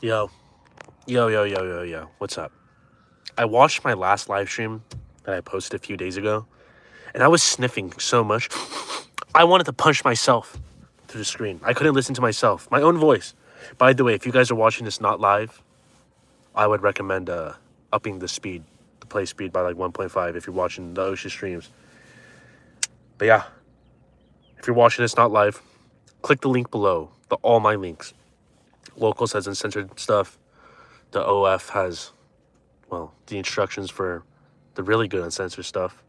Yo, yo. What's up? I watched my last live stream that I posted a few days ago, and I was sniffing so much. I wanted to punch myself through the screen. I couldn't listen to myself, my own voice. By the way, if you guys are watching this not live, I would recommend upping the play speed by like 1.5 if you're watching the Osho streams. But yeah, if you're watching this not live, click the link below. All my links. Locals has uncensored stuff. The OF has, well, the instructions for the really good uncensored stuff.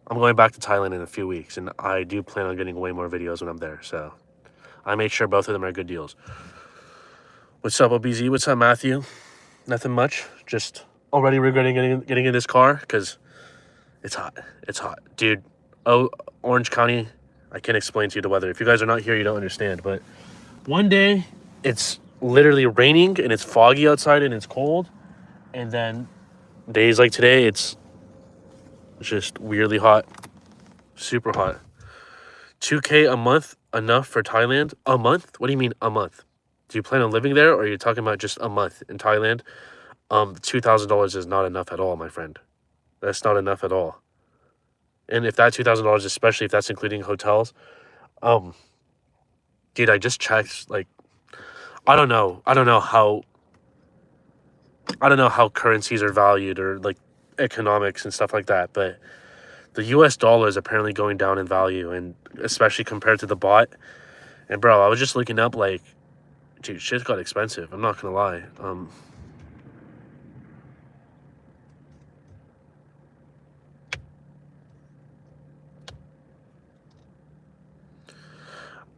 I'm going back to Thailand in a few weeks, and I do plan on getting way more videos when I'm there, so I made sure both of them are good deals. What's up, OBZ? What's up, Matthew? Nothing much. Just already regretting getting in this car because it's hot. It's hot. Dude, Orange County, I can't explain to you the weather. If you guys are not here, you don't understand, but one day it's literally raining and it's foggy outside and it's cold, and then days like today, it's just weirdly hot. Super hot. 2K a month enough for Thailand? A month? What do you mean a month? Do you plan on living there, or are you talking about just a month in Thailand? $2,000 is not enough at all, my friend. That's not enough at all. And if that $2,000, especially if that's including hotels, dude, I just checked. Like, I don't know how currencies are valued or like economics and stuff like that, but the US dollar is apparently going down in value, and especially compared to the baht. And bro, I was just looking up, like, dude, shit got expensive. I'm not gonna lie.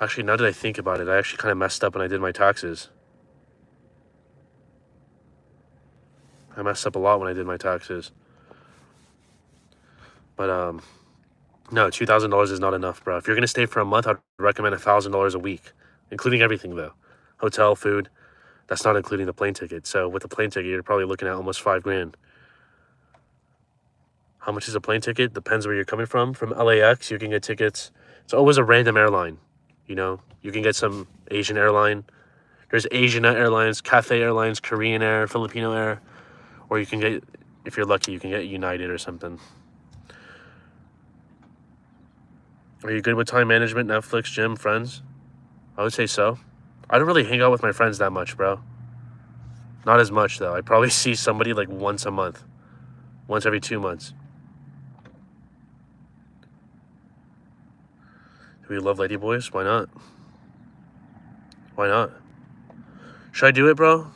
Actually, now that I think about it, I actually kind of messed up when I did my taxes. I messed up a lot when I did my taxes. But no, $2,000 is not enough, bro. If you're gonna stay for a month, I'd recommend $1,000 a week, including everything though, hotel, food. That's not including the plane ticket. So with the plane ticket, you're probably looking at almost $5,000. How much is a plane ticket? Depends where you're coming from. From LAX, you can get tickets. It's always a random airline. You know, you can get some Asian airline. There's Asiana Airlines, Cathay Airlines, Korean Air, Filipino Air, or you can get, if you're lucky, you can get United or something. Are you good with time management, Netflix, gym, friends? I would say so. I don't really hang out with my friends that much, bro. Not as much, though. I probably see somebody like once a month. Once every 2 months. Do we love ladyboys? Why not? Why not? Should I do it, bro?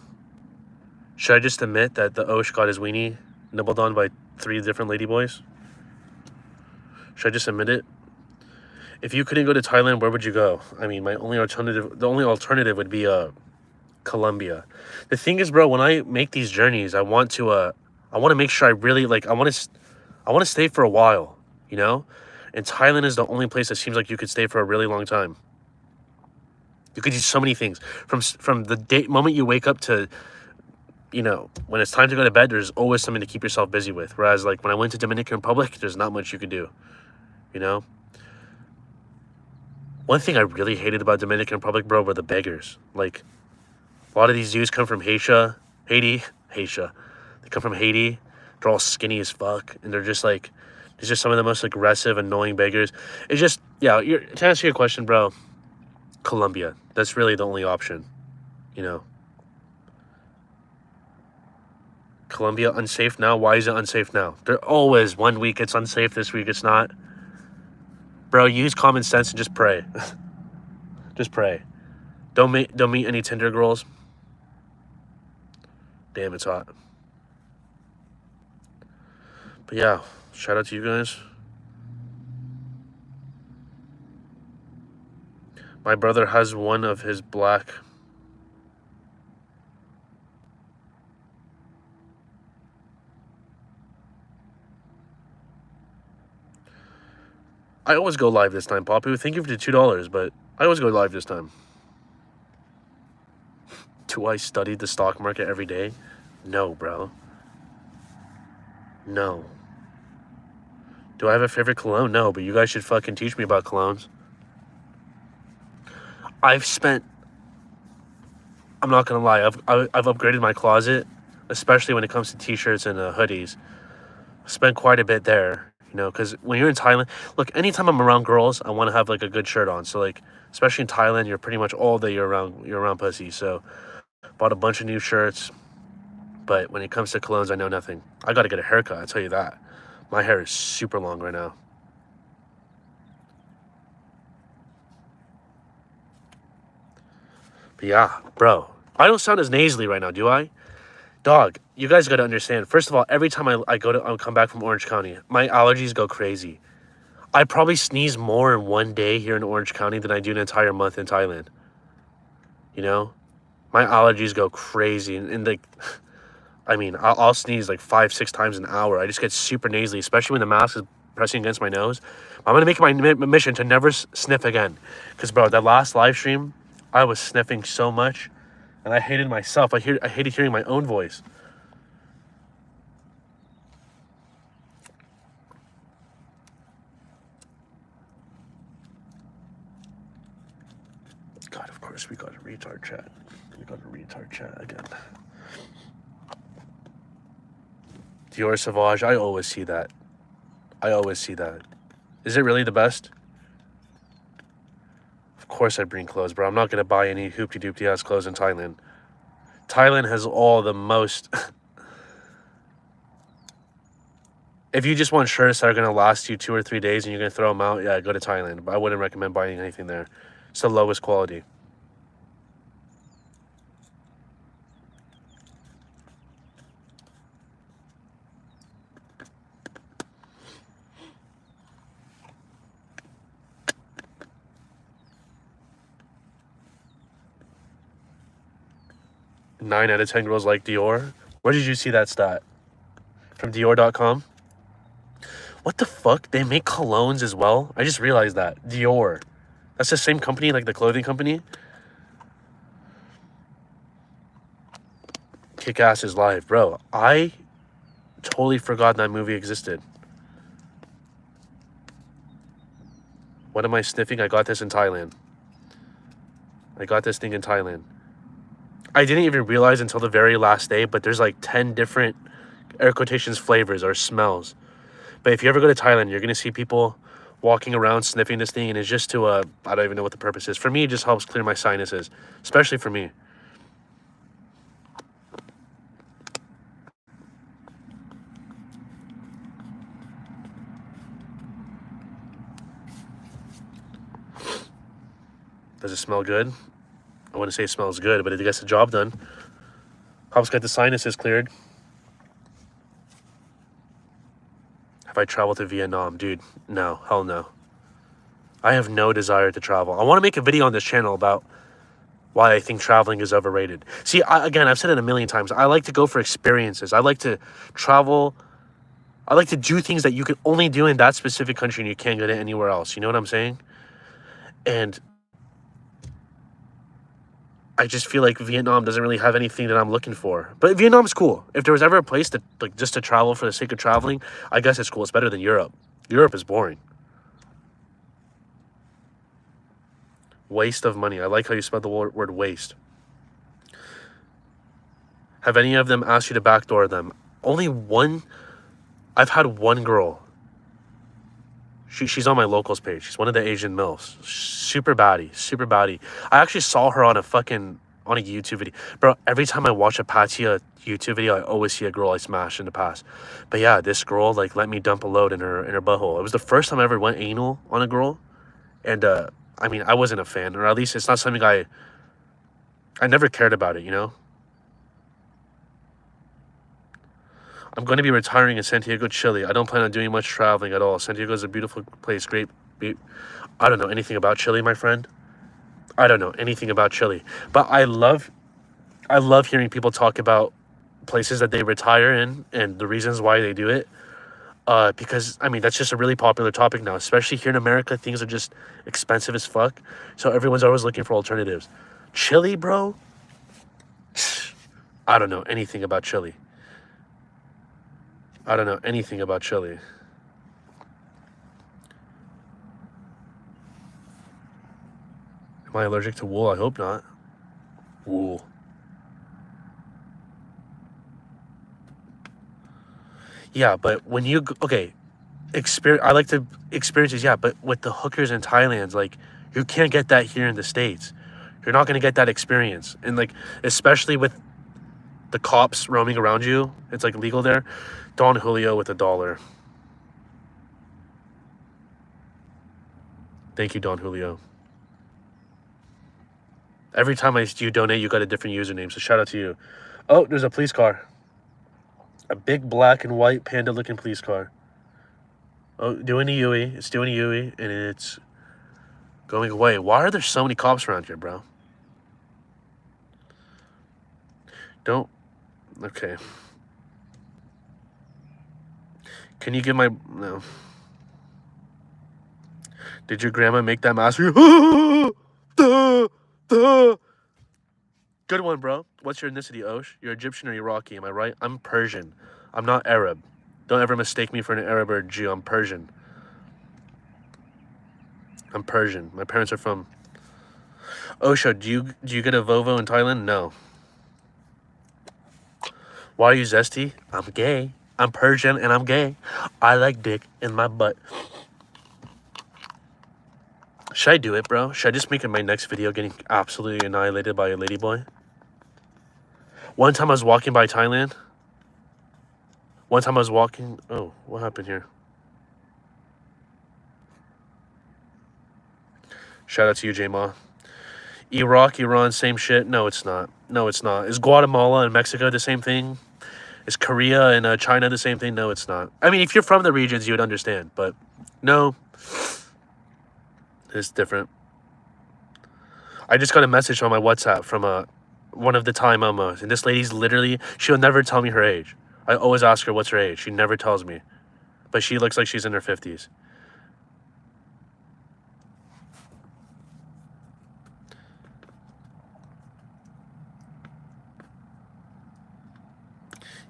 Should I just admit that the Osh got his weenie nibbled on by 3 different ladyboys? Should I just admit it? If you couldn't go to Thailand, where would you go? I mean, the only alternative would be Colombia. The thing is, bro, when I make these journeys, I want to make sure I really I want to stay for a while, you know? And Thailand is the only place that seems like you could stay for a really long time. You could do so many things from the moment you wake up to, you know, when it's time to go to bed. There's always something to keep yourself busy with. Whereas like when I went to Dominican Republic, there's not much you could do, you know. One thing I really hated about Dominican Republic, bro, were the beggars. Like, a lot of these dudes come from Haiti. They come from Haiti. They're all skinny as fuck, and they're just like, these are some of the most aggressive, annoying beggars. It's just, yeah. To answer your question, bro, Colombia. That's really the only option, you know. Colombia unsafe now. Why is it unsafe now? They're always 1 week it's unsafe, this week it's not. Bro, use common sense and just pray. Just pray. Don't meet any Tinder girls. Damn, it's hot. But yeah, shout out to you guys. My brother has one of his black. I always go live this time, Papu. Thank you for the $2, but I always go live this time. Do I study the stock market every day? No, bro. No. Do I have a favorite cologne? No, but you guys should fucking teach me about colognes. I've spent I'm not gonna lie. I've upgraded my closet, especially when it comes to t-shirts and hoodies. I spent quite a bit there, you know, because when you're in Thailand, look, anytime I'm around girls, I want to have like a good shirt on. So like, especially in Thailand, you're pretty much all day you're around pussy. So bought a bunch of new shirts. But when it comes to colognes, I know nothing. I got to get a haircut, I'll tell you that. My hair is super long right now. But yeah, bro, I don't sound as nasally right now, do I? Dog, you guys got to understand. First of all, every time I come back from Orange County, my allergies go crazy. I probably sneeze more in one day here in Orange County than I do an entire month in Thailand. You know? My allergies go crazy. And like, I mean, I'll sneeze like 5, 6 times an hour. I just get super nasally, especially when the mask is pressing against my nose. I'm going to make my mission to never sniff again. Because, bro, that last live stream, I was sniffing so much. And I hated myself. I hated hearing my own voice. God, of course, we got a retard chat. We got a retard chat again. Dior Sauvage, I always see that. I always see that. Is it really the best? Of course I bring clothes, bro. I'm not going to buy any hoopty-doopty ass clothes in Thailand. Thailand has all the most... If you just want shirts that are going to last you 2 or 3 days and you're going to throw them out, yeah, go to Thailand. But I wouldn't recommend buying anything there. It's the lowest quality. Nine out of 10 girls like Dior. Where did you see that stat? From Dior.com? What the fuck? They make colognes as well? I just realized that. Dior. That's the same company, like the clothing company? Kick-Ass is live. Bro, I totally forgot that movie existed. What am I sniffing? I got this in Thailand. I got this thing in Thailand. I didn't even realize until the very last day, but there's like 10 different, air quotations, flavors or smells. But if you ever go to Thailand, you're going to see people walking around sniffing this thing, and it's just to, I don't even know what the purpose is. For me, it just helps clear my sinuses, especially for me. Does it smell good? I wouldn't say it smells good, but it gets the job done. Helps get the sinuses cleared. Have I traveled to Vietnam? Dude, no. Hell no. I have no desire to travel. I want to make a video on this channel about why I think traveling is overrated. See, again, I've said it a million times. I like to go for experiences. I like to travel. I like to do things that you can only do in that specific country and you can't get it anywhere else. You know what I'm saying? And I just feel like Vietnam doesn't really have anything that I'm looking for. But Vietnam's cool. If there was ever a place that, like, just to travel for the sake of traveling, I guess it's cool. It's better than Europe. Europe is boring. Waste of money. I like how you spelled the word waste. Have any of them asked you to backdoor them? Only one. I've had one girl. She's on my locals page. She's one of the Asian MILFs. Super baddie. Super baddie. I actually saw her on a YouTube video. Bro, every time I watch a Patia YouTube video, I always see a girl I smashed in the past. But yeah, this girl, like, let me dump a load in her butthole. It was the first time I ever went anal on a girl. And, I mean, I wasn't a fan. Or at least it's not something I never cared about it, you know? I'm going to be retiring in Santiago, Chile. I don't plan on doing much traveling at all. Santiago is a beautiful place. Great. I don't know anything about Chile, my friend. I don't know anything about Chile. But I love hearing people talk about places that they retire in and the reasons why they do it. Because, I mean, that's just a really popular topic now. Especially here in America, things are just expensive as fuck. So everyone's always looking for alternatives. Chile, bro? I don't know anything about Chile. I don't know anything about Chile. Am I allergic to wool? I hope not. Wool. Yeah, but when you okay, I like the experiences. Yeah, but with the hookers in Thailand, like you can't get that here in the States. You're not gonna get that experience, and like especially with the cops roaming around you, it's like legal there. Don Julio with $1. Thank you, Don Julio. Every time you donate, you got a different username. So shout out to you. Oh, there's a police car. A big black and white panda-looking police car. Oh, doing a Yui. It's doing a Yui, and it's going away. Why are there so many cops around here, bro? Don't. Okay. Can you give my... No. Did your grandma make that mask for you? Good one, bro. What's your ethnicity, Osh? You're Egyptian or Iraqi, am I right? I'm Persian. I'm not Arab. Don't ever mistake me for an Arab or a Jew. I'm Persian. I'm Persian. My parents are from... Osho, do you get a Volvo in Thailand? No. Why are you zesty? I'm gay. I'm Persian and I'm gay. I like dick in my butt. Should I do it, bro? Should I just make it my next video getting absolutely annihilated by a ladyboy? One time I was walking by Thailand. One time I was walking... Oh, what happened here? Shout out to you, J-Ma. Iraq, Iran, same shit? No, it's not. No, it's not. Is Guatemala and Mexico the same thing? Is Korea and China the same thing? No, it's not. I mean, if you're from the regions, you would understand. But no, it's different. I just got a message on my WhatsApp from one of the Thai mamas. And this lady's literally... She'll never tell me her age. I always ask her what's her age. She never tells me. But she looks like she's in her 50s.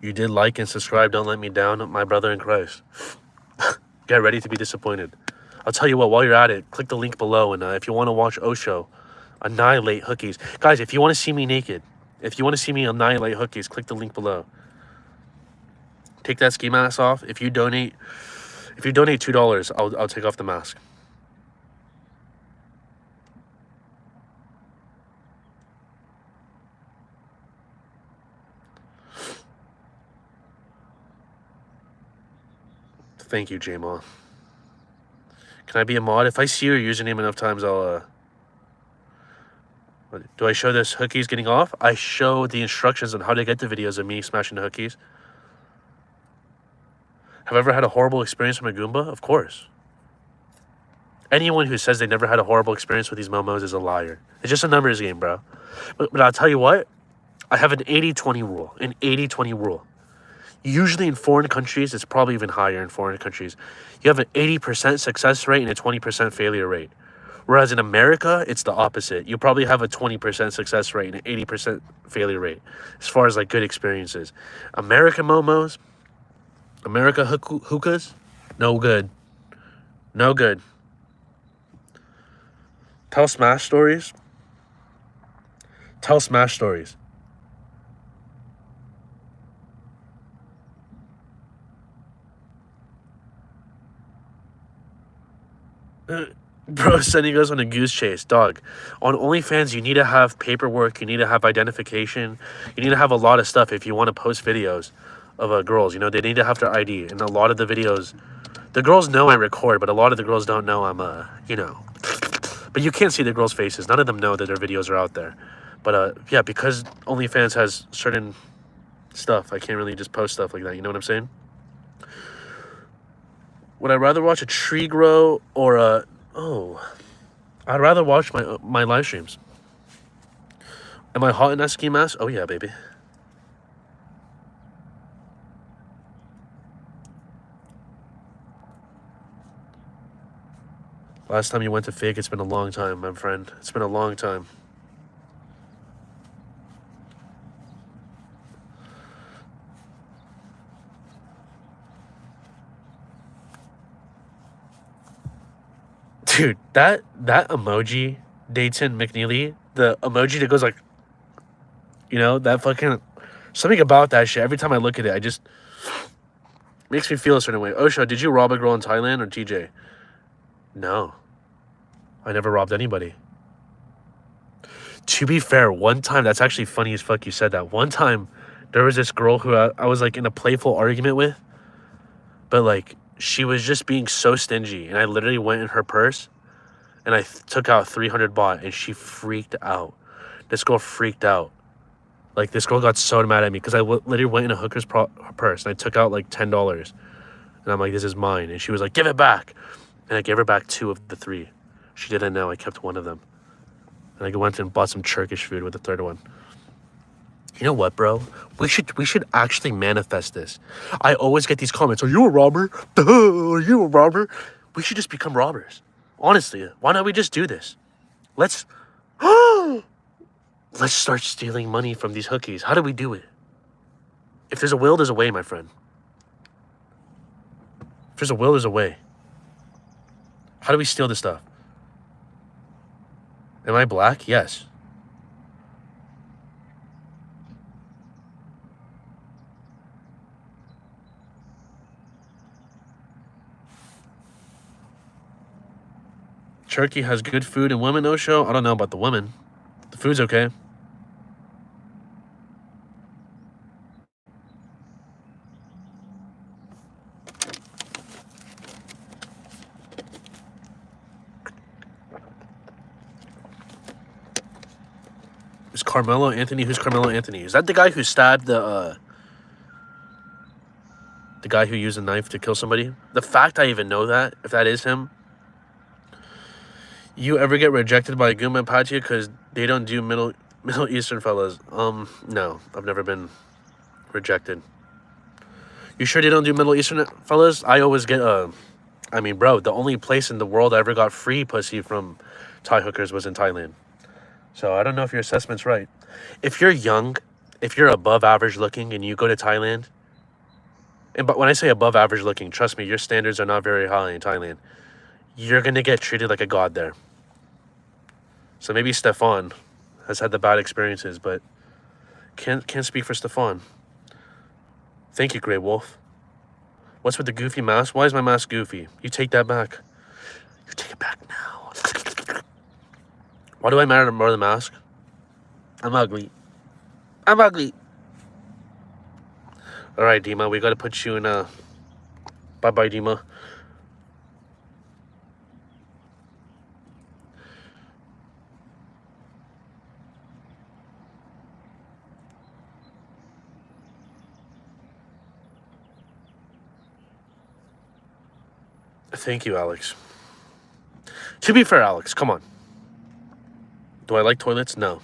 You did like and subscribe. Don't let me down, my brother in Christ. Get ready to be disappointed. I'll tell you what, while you're at it, click the link below. And if you want to watch Osho annihilate hookies. Guys, if you want to see me naked, if you want to see me annihilate hookies, click the link below. Take that ski mask off. If you donate $2, I'll take off the mask. Thank you, J-Ma. Can I be a mod? If I see your username enough times, I'll... Do I show this hookies getting off? I show the instructions on how to get the videos of me smashing the hookies. Have I ever had a horrible experience from a Goomba? Of course. Anyone who says they never had a horrible experience with these momos is a liar. It's just a numbers game, bro. But I'll tell you what. I have an 80-20 rule. An 80-20 rule. Usually in foreign countries, it's probably even higher in foreign countries. You have an 80% success rate and a 20% failure rate. Whereas in America, it's the opposite. You probably have a 20% success rate and an 80% failure rate as far as like good experiences. American momos, America hookahs, no good. No good. Tell smash stories. Tell smash stories. Bro, sending us on a goose chase, dog. On OnlyFans, you need to have paperwork. You need to have identification. You need to have a lot of stuff if you want to post videos of girls. You know, they need to have their ID. And a lot of the videos, the girls know I record, but a lot of the girls don't know I'm, you know. But you can't see the girls' faces. None of them know that their videos are out there. But, yeah, because OnlyFans has certain stuff, I can't really just post stuff like that. You know what I'm saying? Would I rather watch a tree grow or a... Oh, I'd rather watch my live streams. Am I hot in that ski mask? Oh, yeah, baby. Last time you went to Fig, it's been a long time, my friend. It's been a long time. Dude, that emoji, Dayton McNeely, the emoji that goes like, you know, that fucking, something about that shit. Every time I look at it, Makes me feel a certain way. Osho, did you rob a girl in Thailand or TJ? No. I never robbed anybody. To be fair, one time, that's actually funny as fuck you said that. One time, there was this girl who I was like in a playful argument with, but like she was just being so stingy, and I literally went in her purse and I took out 300 baht, and she freaked out. This girl freaked out. Like, this girl got so mad at me because I literally went in a hooker's purse and I took out like $10. And I'm like, this is mine. And she was like, give it back. And I gave her back 2 of the 3. She didn't know. I kept 1 of them. And I went and bought some Turkish food with the 3rd one. You know what, bro? We should actually manifest this. I always get these comments. Are you a robber? Are you a robber? We should just become robbers. Honestly, why not we just do this? Let's start stealing money from these hookies. How do we do it? If there's a will, there's a way, my friend. If there's a will, there's a way. How do we steal this stuff? Am I black? Yes. Turkey has good food and women, Osho? I don't know about the women. The food's okay. Is Carmelo Anthony? Who's Carmelo Anthony? Is that the guy who stabbed the guy who used a knife to kill somebody? The fact I even know that, if that is him. You ever get rejected by Guma Patia because they don't do Middle Eastern fellas? No, I've never been rejected. You sure they don't do Middle Eastern fellas? I always get I mean, bro, the only place in the world I ever got free pussy from Thai hookers was in Thailand. So I don't know if your assessment's right. If you're young, if you're above average looking and you go to Thailand, but when I say above average looking, trust me, your standards are not very high in Thailand. You're going to get treated like a god there. So maybe Stefan has had the bad experiences, but can't speak for Stefan. Thank you, Grey Wolf. What's with the goofy mask? Why is my mask goofy? You take that back. You take it back now. Why do I matter more than the mask? I'm ugly. I'm ugly. All right, Dima, we got to put you in a... Bye-bye, Dima. Thank you, Alex. To be fair, Alex, come on. Do I like toilets? No.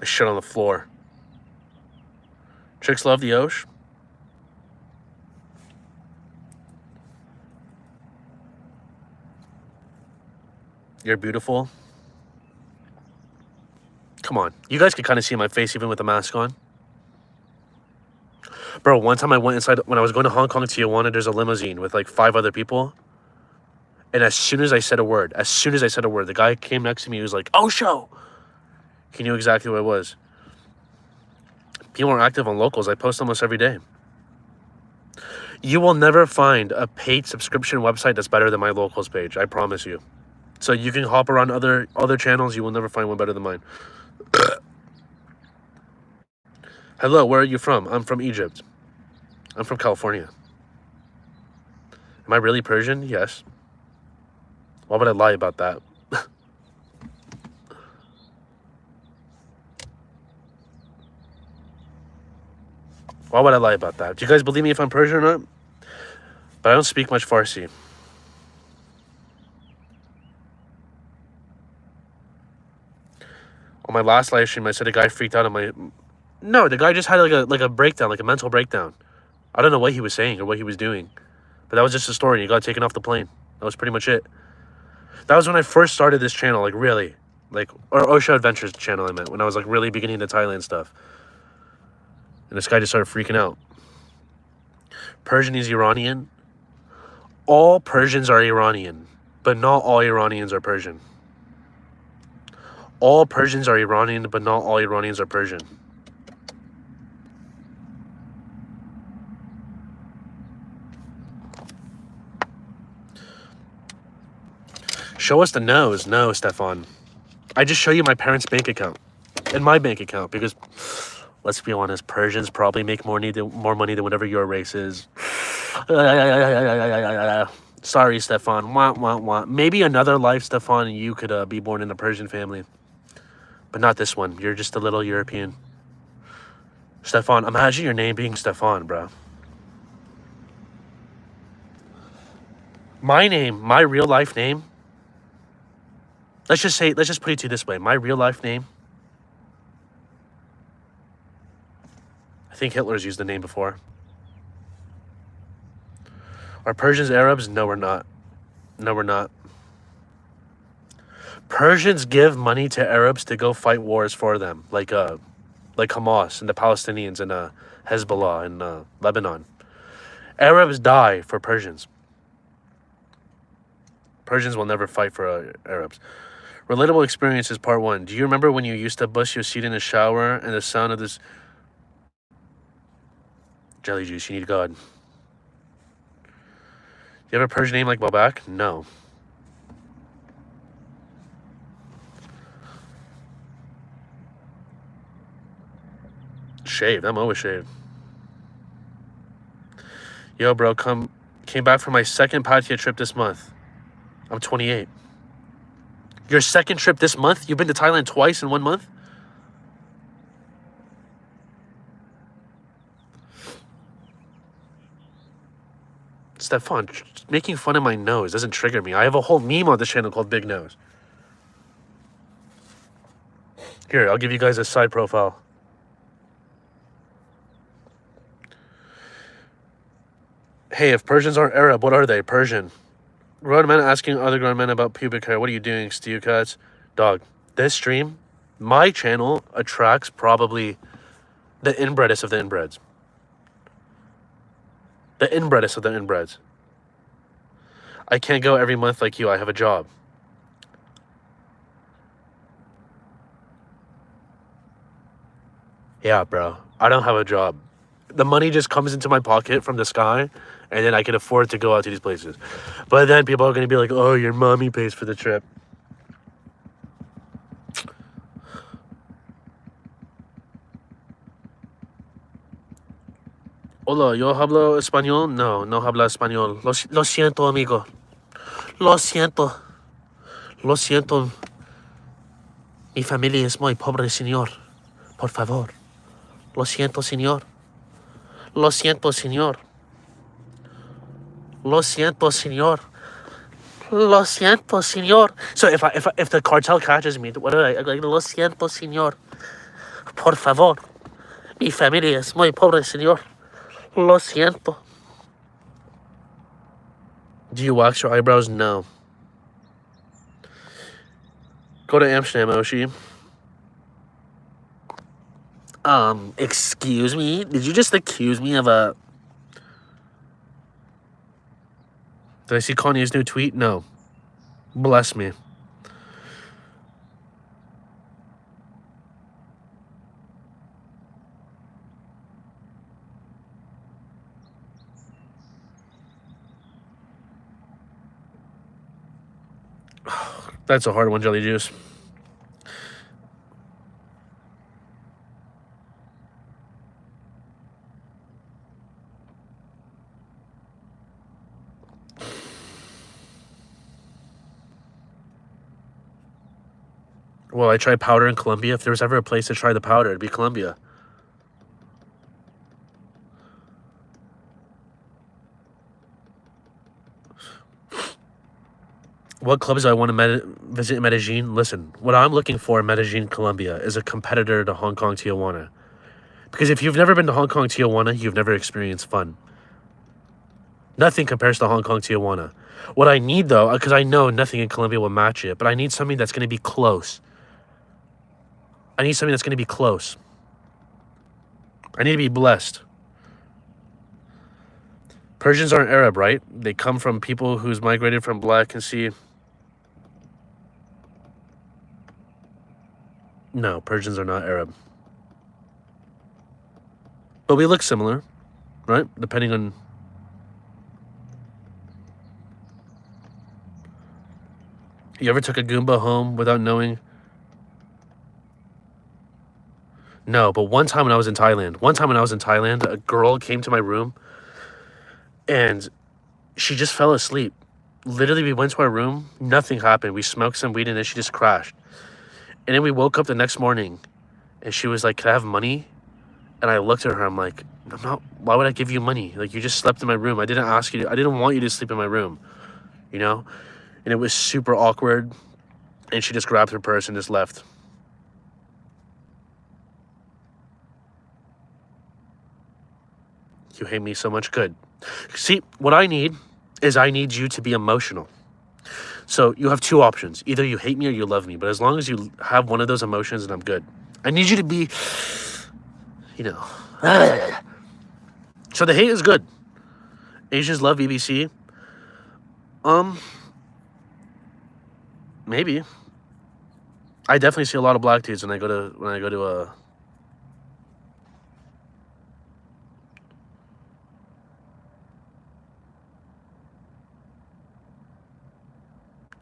I shit on the floor. Chicks love the Osh. You're beautiful. Come on. You guys could kind of see my face even with the mask on. Bro, one time I went inside, when I was going to Hong Kong to Tijuana, there's a limousine with like 5 other people. And as soon as I said a word, the guy came next to me. He was like, Osho! He knew exactly what it was. People are active on locals. I post almost every day. You will never find a paid subscription website that's better than my locals page. I promise you. So you can hop around other channels. You will never find one better than mine. Hello, where are you from? I'm from Egypt. I'm from California. Am I really Persian? Yes. Why would I lie about that? Why would I lie about that? Do you guys believe me if I'm Persian or not? But I don't speak much Farsi. On my last live stream, I said a guy freaked out on my... No, the guy just had like a breakdown, like a mental breakdown. I don't know what he was saying or what he was doing. But that was just a story. He got taken off the plane. That was pretty much it. That was when I first started this channel, like really. Or Osho Adventures channel, I meant. When I was like really beginning the Thailand stuff. And this guy just started freaking out. Persian is Iranian. All Persians are Iranian. But not all Iranians are Persian. All Persians are Iranian, but not all Iranians are Persian. Show us the nose. No, Stefan. I just show you my parents' bank account and my bank account because, let's be honest, Persians probably make more money than whatever your race is. Sorry, Stefan. Wah, wah, wah. Maybe another life, Stefan, you could be born in a Persian family. But not this one. You're just a little European. Stefan, imagine your name being Stefan, bro. My name, my real life name. Let's just put it to you this way. My real life name. I think Hitler's used the name before. Are Persians Arabs? No, we're not. No, we're not. Persians give money to Arabs to go fight wars for them, like Hamas and the Palestinians and Hezbollah and Lebanon. Arabs die for Persians. Persians will never fight for Arabs. Relatable experiences, part 1. Do you remember when you used to bust your seat in the shower and the sound of this jelly juice? You need God. Do you have a Persian name like Babak? No. Shaved. I'm always shaved. Yo, bro, came back from my second Pattaya trip this month. I'm 28. Your second trip this month? You've been to Thailand twice in 1 month? Stefan, making fun of my nose doesn't trigger me. I have a whole meme on this channel called Big Nose. Here, I'll give you guys a side profile. Hey, if Persians aren't Arab, what are they? Persian. Grown men asking other grown men about pubic hair. What are you doing, Stew Cats? Dog, this stream, my channel attracts probably the inbredest of the inbreds. The inbredest of the inbreds. I can't go every month like you. I have a job. Yeah, bro. I don't have a job. The money just comes into my pocket from the sky, and then I can afford to go out to these places. But then people are going to be like, oh, your mommy pays for the trip. Hola, yo hablo español? No, no habla español. Lo siento, amigo. Lo siento. Lo siento. Mi familia es muy pobre, señor. Por favor. Lo siento, señor. Lo siento, señor. Lo siento, señor. Lo siento, señor. So if the cartel catches me, what do I like? Lo siento, señor. Por favor. Mi familia es muy pobre, señor. Lo siento. Do you wax your eyebrows? No. Go to Amsterdam, Oshi. Excuse me? Did you just accuse me of a... Did I see Kanye's new tweet? No. Bless me. That's a hard one, Jelly Juice. Well, I tried powder in Colombia. If there was ever a place to try the powder, it'd be Colombia. What clubs do I want to visit in Medellin? Listen, what I'm looking for in Medellin, Colombia, is a competitor to Hong Kong, Tijuana. Because if you've never been to Hong Kong, Tijuana, you've never experienced fun. Nothing compares to Hong Kong, Tijuana. What I need, though, because I know nothing in Colombia will match it, but I need something that's going to be close. I need something that's going to be close. I need to be blessed. Persians aren't Arab, right? They come from people who's migrated from Black and Sea. No, Persians are not Arab. But we look similar, right? Depending on... You ever took a Goomba home without knowing? No, but one time when I was in Thailand, a girl came to my room and she just fell asleep. Literally, we went to our room, nothing happened. We smoked some weed and then she just crashed. And then we woke up the next morning and she was like, "Can I have money?" And I looked at her, I'm like, "I'm not, why would I give you money? Like, you just slept in my room. I didn't ask you, I didn't want you to sleep in my room, you know?" And it was super awkward. And she just grabbed her purse and just left. You hate me so much. Good. See, what I need is I need you to be emotional. So you have two options. Either you hate me or you love me. But as long as you have one of those emotions, then I'm good. I need you to be, you know. So the hate is good. Asians love BBC. Maybe. I definitely see a lot of black dudes when I go to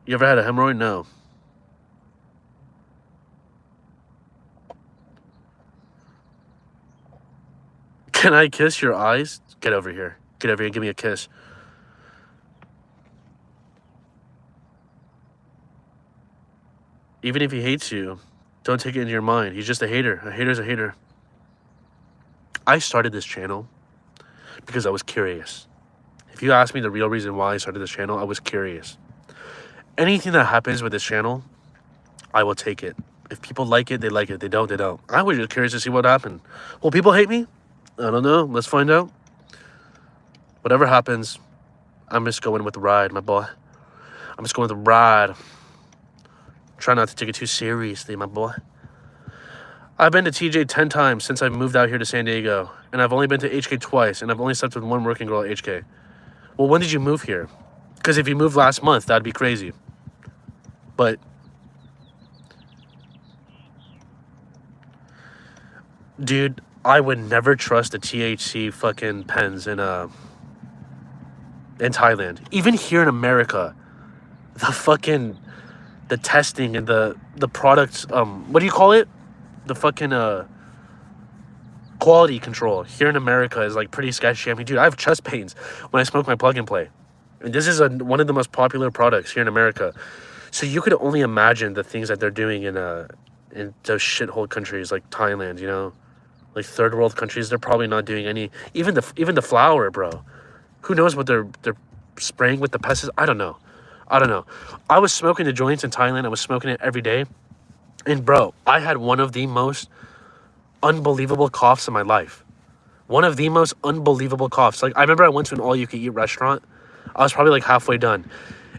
You ever had a hemorrhoid? No. Can I kiss your eyes? Get over here. Get over here and give me a kiss. Even if he hates you, don't take it into your mind. He's just a hater. A hater's a hater. I started this channel because I was curious. If you ask me the real reason why I started this channel, I was curious. Anything that happens with this channel, I will take it. If people like it, they like it. If they don't, they don't. I was just curious to see what happened. Will people hate me? I don't know. Let's find out. Whatever happens, I'm just going with the ride, my boy. I'm just going with the ride. Try not to take it too seriously, my boy. I've been to TJ 10 times since I moved out here to San Diego. And I've only been to HK twice. And I've only slept with one working girl at HK. Well, when did you move here? Because if you moved last month, that'd be crazy. But dude, I would never trust the THC fucking pens in Thailand. Even here in America, the testing and the products, what do you call it? The fucking quality control here in America is like pretty sketchy. I mean, dude, I have chest pains when I smoke my plug and play. And this is one of the most popular products here in America. So you could only imagine the things that they're doing in those shithole countries like Thailand, you know? Like third world countries, they're probably not doing any, even the flour, bro. Who knows what they're spraying with the pesticides? I don't know. I was smoking the joints in Thailand. I was smoking it every day. And bro, I had one of the most unbelievable coughs in my life. One of the most unbelievable coughs. Like, I remember I went to an all-you-can-eat restaurant. I was probably like halfway done.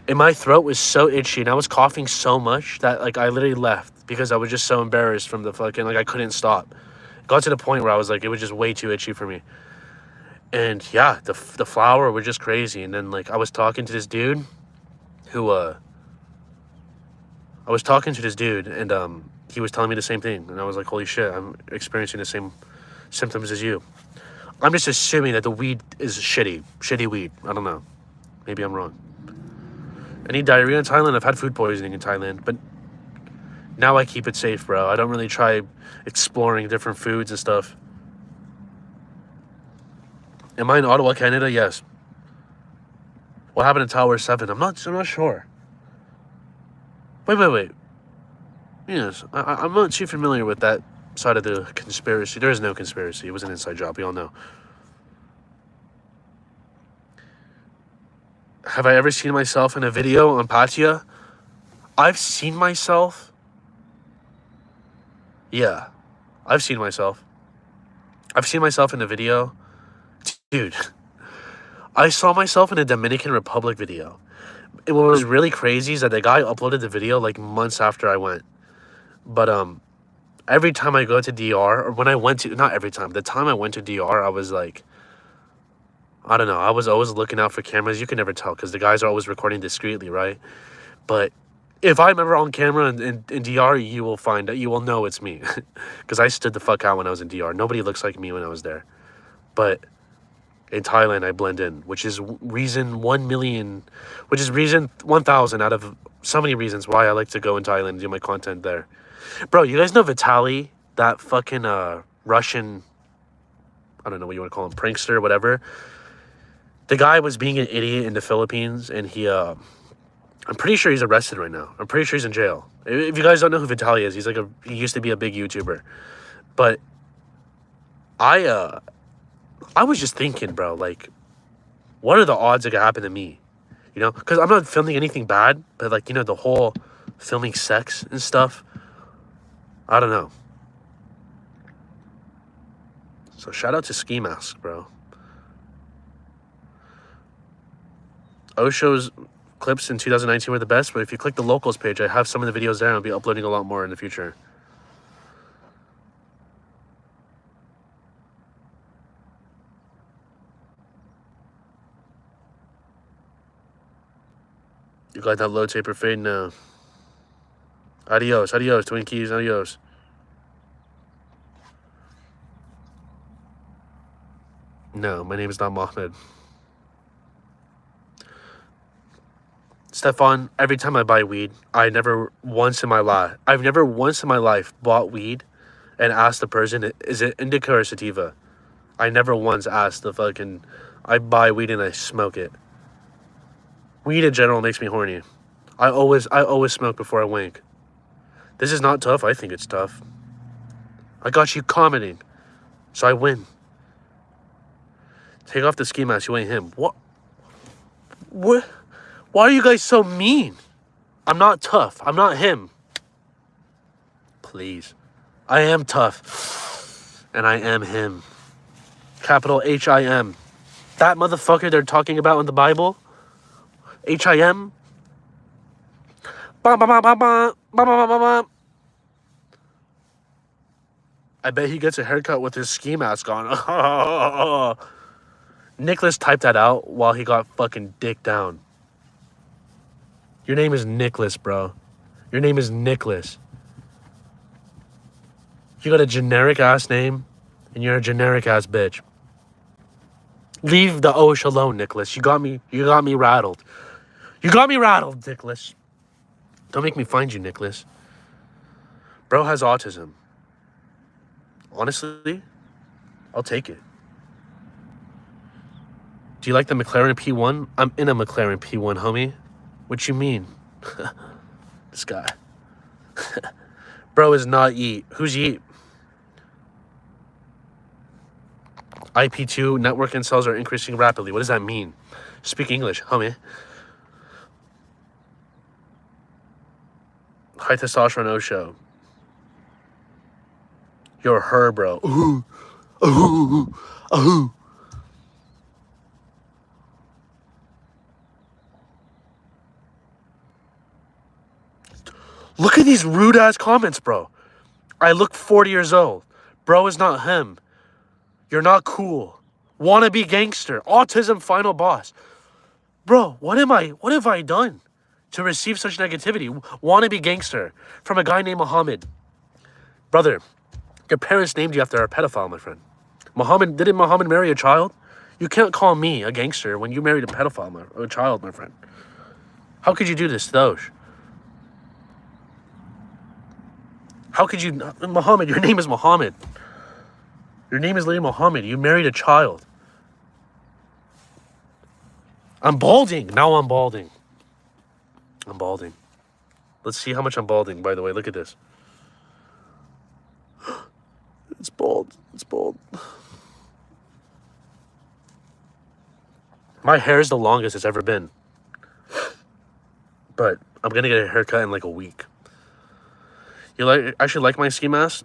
And my throat was so itchy and I was coughing so much that like I literally left because I was just so embarrassed from the fucking, like I couldn't stop. It got to the point where I was like, it was just way too itchy for me. And yeah, the flour were just crazy. And then like I was talking to this dude who, and he was telling me the same thing. And I was like, holy shit, I'm experiencing the same symptoms as you. I'm just assuming that the weed is shitty weed. I don't know. Maybe I'm wrong. I need diarrhea in Thailand. I've had food poisoning in Thailand, but now I keep it safe, bro. I don't really try exploring different foods and stuff. Am I in Ottawa, Canada? Yes. What happened in Tower 7? I'm not sure. Wait. Yes, I'm not too familiar with that side of the conspiracy. There is no conspiracy. It was an inside job. We all know. Have I ever seen myself in a video on Patia? I've seen myself. Yeah, I've seen myself. I've seen myself in a video. Dude, I saw myself in a Dominican Republic video. And what was really crazy is that the guy uploaded the video like months after I went. But every time I go to DR, or when I went to, not every time, the time I went to DR, I was like, I don't know, I was always looking out for cameras. You can never tell because the guys are always recording discreetly, right? But if I'm ever on camera in DR, you will know it's me. Because I stood the fuck out when I was in DR. Nobody looks like me when I was there. But In Thailand, I blend in, which is reason 1,000,000, which is reason 1,000 out of so many reasons why I like to go in Thailand and do my content there. Bro, you guys know Vitaly, that fucking Russian, I don't know what you want to call him, prankster, whatever. The guy was being an idiot in the Philippines, and I'm pretty sure he's arrested right now. I'm pretty sure he's in jail. If you guys don't know who Vitaly is, he used to be a big YouTuber. But I was just thinking, bro, like, what are the odds it could happen to me? You know, because I'm not filming anything bad, but like, you know, the whole filming sex and stuff, I don't know. So shout out to Ski Mask, bro. Osho's clips in 2019 were the best, but if you click the locals page, I have some of the videos there and I'll be uploading a lot more in the future. You got that low taper fade now. Adios, Twinkies, adios. No, my name is not Mohammed. Stefan, every time I buy weed, I've never once in my life bought weed and asked the person, is it indica or sativa? I never once asked the fucking, I buy weed and I smoke it. Weed in general makes me horny. I always smoke before I wank. This is not tough. I think it's tough. I got you commenting, so I win. Take off the ski mask. You ain't him. What? What? Why are you guys so mean? I'm not tough. I'm not him. Please. I am tough. And I am him. Capital H-I-M. That motherfucker they're talking about in the Bible? H-I-M? I bet he gets a haircut with his ski mask on. Nicholas typed that out while he got fucking dick down. Your name is Nicholas, bro. Your name is Nicholas. You got a generic ass name, and you're a generic ass bitch. Leave the Osho alone, Nicholas. You got me rattled. You got me rattled, Nicholas. Don't make me find you, Nicholas. Bro has autism. Honestly, I'll take it. Do you like the McLaren P1? I'm in a McLaren P1, homie. What you mean? This guy. Bro is not Yeet. Who's Yeet? IP2 network installs are increasing rapidly. What does that mean? Speak English, homie. High testosterone Osho. You're her, bro. Ooh. Ooh. Ooh. Look at these rude ass comments, bro. I look 40 years old. Bro is not him. You're not cool. Wannabe gangster. Autism final boss. Bro, what have I done to receive such negativity? Wannabe gangster from a guy named Muhammad. Brother, your parents named you after a pedophile, my friend. Didn't Muhammad marry a child? You can't call me a gangster when you married a pedophile, a child, my friend. How could you do this, Doge? How could you... Muhammad, your name is Muhammad. Your name is literally Muhammad. You married a child. I'm balding. Now I'm balding. I'm balding. Let's see how much I'm balding, by the way. Look at this. It's bald. It's bald. My hair is the longest it's ever been. But I'm going to get a haircut in like a week. You actually like my ski mask?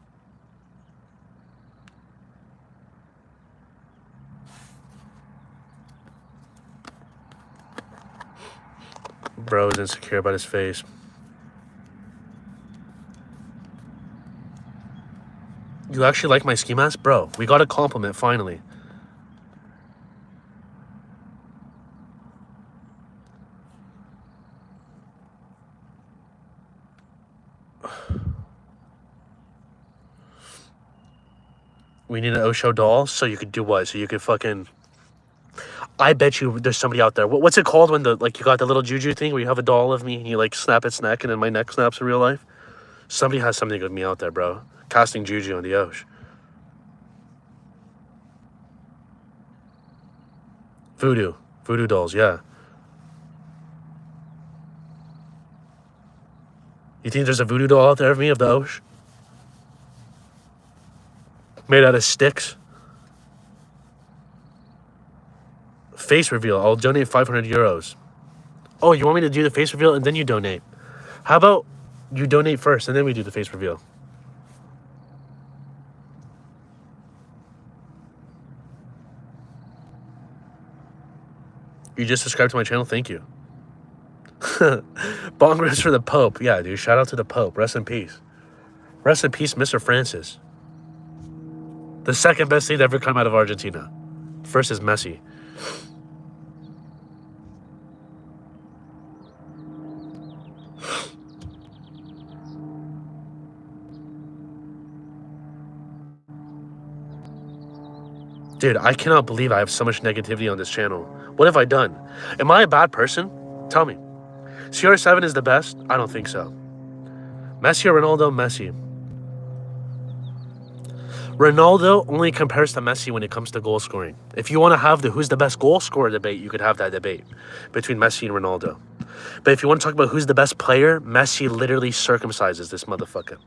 Bro is insecure about his face. You actually like my ski mask? Bro, we got a compliment finally. We need an Osho doll so you could do what? So you could fucking I bet you there's somebody out there. What's it called when you got the little juju thing where you have a doll of me and you like snap its neck and then my neck snaps in real life? Somebody has something with me out there, bro. Casting juju on the Osh. Voodoo. Voodoo dolls, yeah. You think there's a voodoo doll out there of me of the Osh? Made out of sticks? Face reveal. I'll donate 500 euros. Oh, you want me to do the face reveal and then you donate? How about you donate first and then we do the face reveal? You just subscribed to my channel? Thank you. Bong rips for the Pope. Yeah, dude. Shout out to the Pope. Rest in peace. Rest in peace, Mr. Francis. The second best thing to ever come out of Argentina. First is Messi. Dude, I cannot believe I have so much negativity on this channel. What have I done? Am I a bad person? Tell me. CR7 is the best? I don't think so. Messi or Ronaldo? Messi. Ronaldo only compares to Messi when it comes to goal scoring. If you want to have the who's the best goal scorer debate, you could have that debate between Messi and Ronaldo. But if you want to talk about who's the best player, Messi literally circumcises this motherfucker.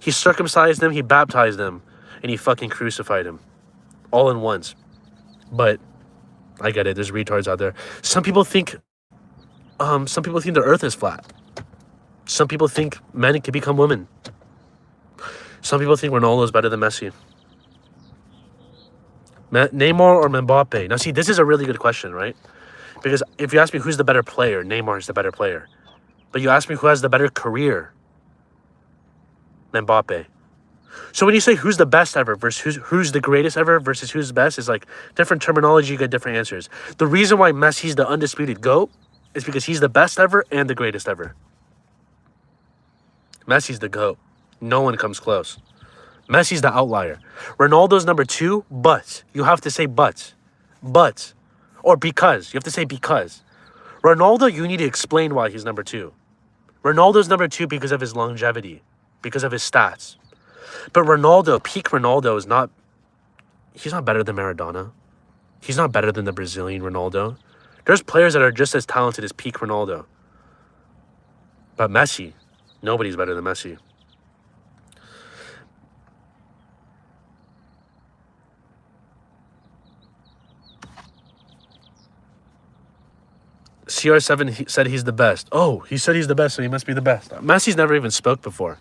He circumcised him, he baptized him, and he fucking crucified him. All in once. But I get it, there's retards out there. Some people think the earth is flat. Some people think men can become women. Some people think Ronaldo is better than Messi. Neymar or Mbappe? Now see, this is a really good question, right? Because if you ask me who's the better player, Neymar is the better player. But you ask me who has the better career, Mbappe. So when you say who's the best ever versus who's the greatest ever versus who's the best, is like different terminology, you get different answers. The reason why Messi's the undisputed GOAT is because he's the best ever and the greatest ever. Messi's the GOAT. No one comes close. Messi's the outlier. Ronaldo's number 2, but. You have to say but. But. Or because. You have to say because. Ronaldo, you need to explain why he's number 2. Ronaldo's number 2 because of his longevity. Because of his stats. But Ronaldo, peak Ronaldo is not... He's not better than Maradona. He's not better than the Brazilian Ronaldo. There's players that are just as talented as peak Ronaldo. But Messi, nobody's better than Messi. CR7 said he's the best. Oh, he said he's the best, so he must be the best. Messi's never even spoke before.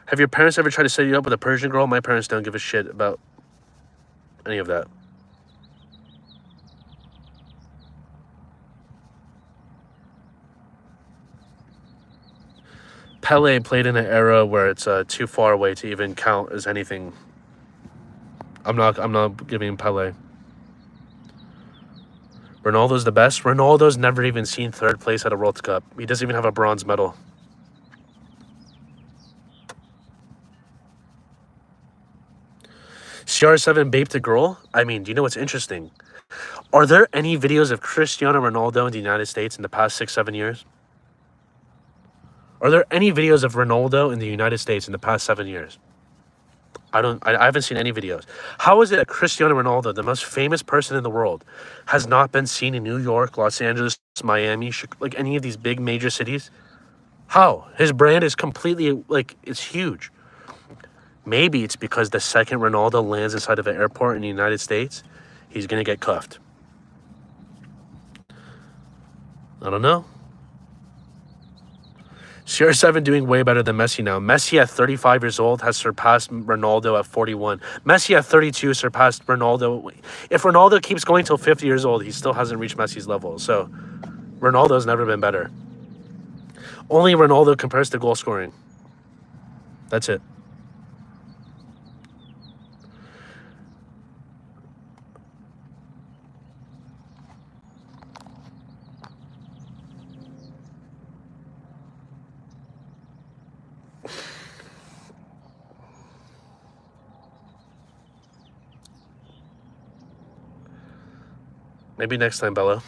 Have your parents ever tried to set you up with a Persian girl? My parents don't give a shit about any of that. Pele played in an era where it's too far away to even count as anything. I'm not giving Pele. Ronaldo's the best. Ronaldo's never even seen third place at a World Cup. He doesn't even have a bronze medal. CR7 baped a girl? I mean, do you know what's interesting? Are there any videos of Cristiano Ronaldo in the United States in the past 6-7 years? Are there any videos of Ronaldo in the United States in the past 7 years? I haven't seen any videos. How is it that Cristiano Ronaldo, the most famous person in the world, has not been seen in New York, Los Angeles, Miami, like any of these big major cities? How? His brand is completely, like, it's huge. Maybe it's because the second Ronaldo lands inside of an airport in the United States, he's going to get cuffed. I don't know. CR7 doing way better than Messi now. Messi at 35 years old has surpassed Ronaldo at 41. Messi at 32 surpassed Ronaldo. If Ronaldo keeps going till 50 years old, he still hasn't reached Messi's level. So Ronaldo's never been better. Only Ronaldo compares to goal scoring. That's it. Maybe next time, Bella.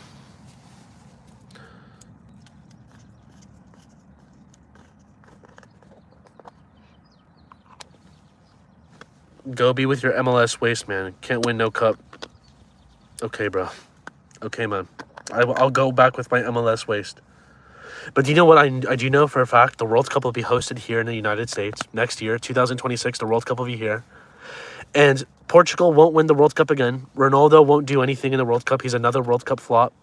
Go be with your MLS waste, man. Can't win no cup. Okay, bro. Okay, man. I'll go back with my MLS waste. But do you know what I do know for a fact? The World Cup will be hosted here in the United States next year, 2026. The World Cup will be here. And Portugal won't win the World Cup again. Ronaldo won't do anything in the World Cup. He's another World Cup flop.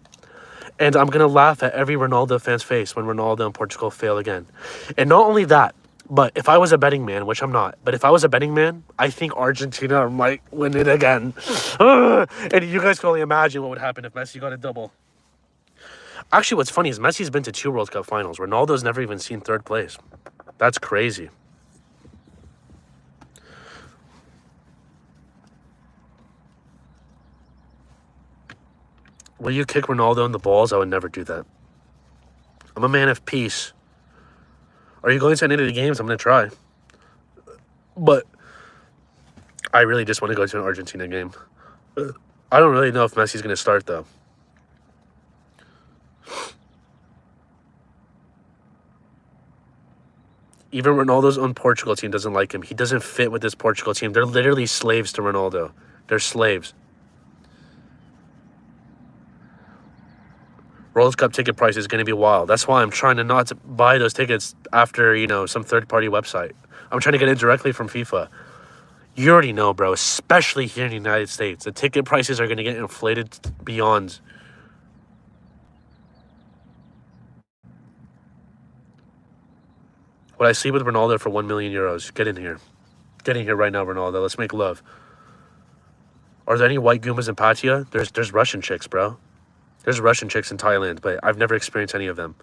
And I'm going to laugh at every Ronaldo fan's face when Ronaldo and Portugal fail again. And not only that, but if I was a betting man, which I'm not, but if I was a betting man, I think Argentina might win it again. And you guys can only imagine what would happen if Messi got a double. Actually, what's funny is Messi's been to 2 World Cup finals. Ronaldo's never even seen 3rd place. That's crazy. Will you kick Ronaldo in the balls? I would never do that. I'm a man of peace. Are you going to any of the games? I'm going to try. But I really just want to go to an Argentina game. I don't really know if Messi's going to start, though. Even Ronaldo's own Portugal team doesn't like him. He doesn't fit with this Portugal team. They're literally slaves to Ronaldo. They're slaves. World Cup ticket price is going to be wild. That's why I'm trying to not to buy those tickets after, some third-party website. I'm trying to get it directly from FIFA. You already know, bro, especially here in the United States. The ticket prices are going to get inflated beyond. Would I sleep with Ronaldo for 1 million euros? Get in here. Get in here right now, Ronaldo. Let's make love. Are there any white Goombas in Pattaya? There's Russian chicks, bro. There's Russian chicks in Thailand, but I've never experienced any of them.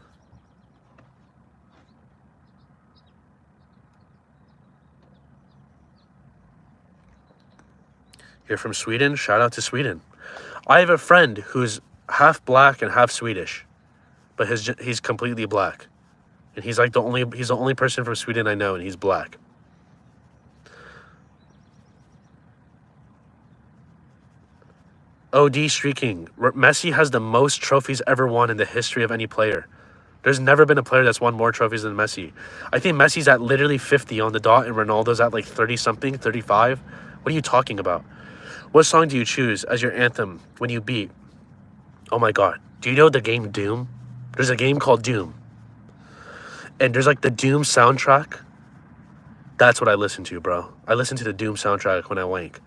You're from Sweden? Shout out to Sweden. I have a friend who's half black and half Swedish, but he's completely black. And he's the only person from Sweden I know, and he's black. OD streaking. Messi has the most trophies ever won in the history of any player. There's never been a player that's won more trophies than Messi. I think Messi's at literally 50 on the dot, and Ronaldo's at like 30-something, 35. What are you talking about? What song do you choose as your anthem when you beat? Oh my god. Do you know the game Doom? There's a game called Doom. And there's like the Doom soundtrack. That's what I listen to, bro. I listen to the Doom soundtrack when I wank.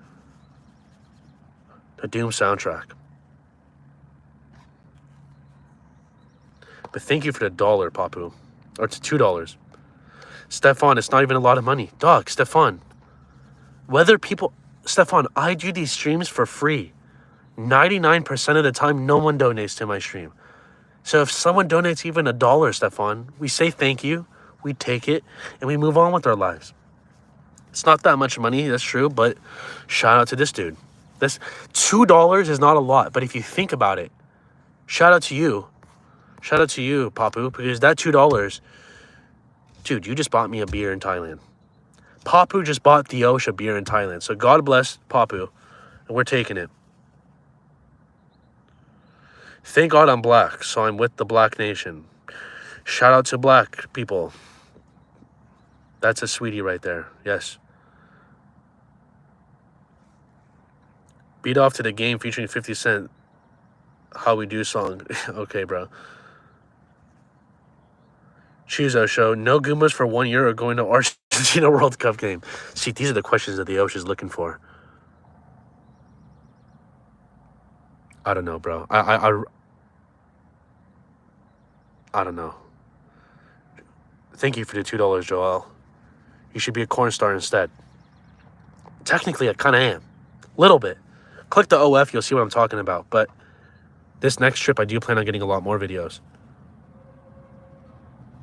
The Doom soundtrack. But thank you for the $1, Papu. Or it's $2. Stefan, it's not even a lot of money. Dog, Stefan. Stefan, I do these streams for free. 99% of the time, no one donates to my stream. So if someone donates even $1, Stefan, we say thank you, we take it, and we move on with our lives. It's not that much money, that's true, but shout out to this dude. This $2 is not a lot, but if you think about it, shout out to you. Shout out to you, Papu, because that $2, dude, you just bought me a beer in Thailand. Papu just bought the Osho beer in Thailand. So God bless Papu, and we're taking it. Thank God I'm black, so I'm with the black nation. Shout out to black people. That's a sweetie right there. Yes. Beat off to the game featuring 50 Cent. How We Do song. Okay, bro. Choose Osho. No Goombas for 1 year or going to Argentina World Cup game. See, these are the questions that the Osho's looking for. I don't know, bro. I don't know. Thank you for the $2, Joel. You should be a corn star instead. Technically, I kind of am. Little bit. Click the OF, you'll see what I'm talking about. But this next trip, I do plan on getting a lot more videos.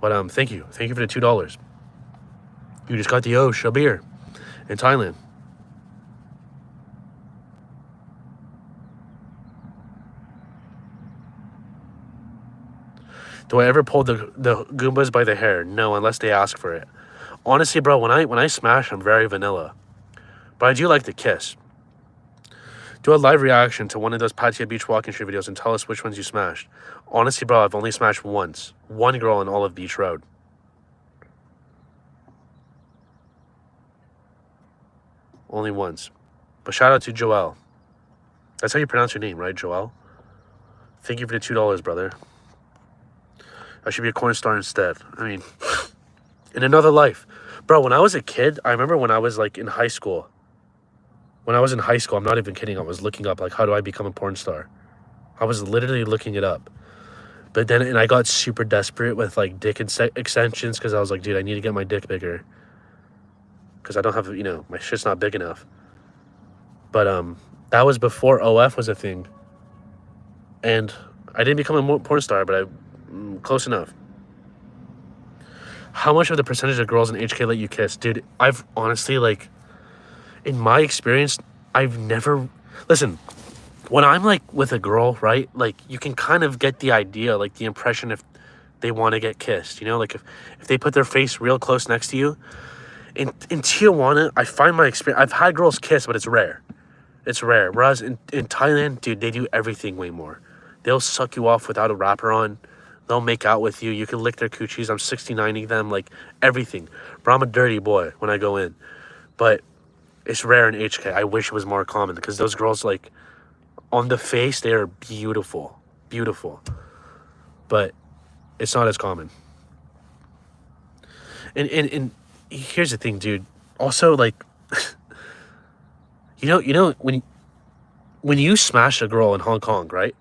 But thank you. Thank you for the $2. You just got the Osho beer in Thailand. Do I ever pull the Goombas by the hair? No, unless they ask for it. Honestly, bro, when I smash, I'm very vanilla. But I do like to kiss. Do a live reaction to one of those Pattaya Beach walking street videos and tell us which ones you smashed. Honestly, bro, I've only smashed once. One girl on all of Beach Road. Only once. But shout out to Joelle. That's how you pronounce your name, right, Joelle? Thank you for the $2, brother. I should be a corn star instead. I mean, in another life. Bro, when I was a kid, I remember when I was like in high school. When I was in high school, I'm not even kidding, I was looking up like, how do I become a porn star? I was literally looking it up. But then, and I got super desperate with like dick extensions because I was like, dude, I need to get my dick bigger. Because I don't have, you know, my shit's not big enough. But that was before OF was a thing. And I didn't become a porn star, but close enough. How much of the percentage of girls in HK let you kiss? Dude, I've honestly, like, in my experience, I've never... Listen, when I'm, like, with a girl, right? Like, you can kind of get the idea, like, the impression if they want to get kissed, you know? Like, if they put their face real close next to you. In Tijuana, I find my experience... I've had girls kiss, but it's rare. It's rare. Whereas in Thailand, dude, they do everything way more. They'll suck you off without a wrapper on. They'll make out with you. You can lick their coochies. I'm 69ing them, like, everything. Bro, I'm a dirty boy when I go in. But it's rare in HK. I wish it was more common because those girls, like, on the face, they are beautiful. Beautiful. But it's not as common. And here's the thing, dude. Also, like, you know, when you smash a girl in Hong Kong, right?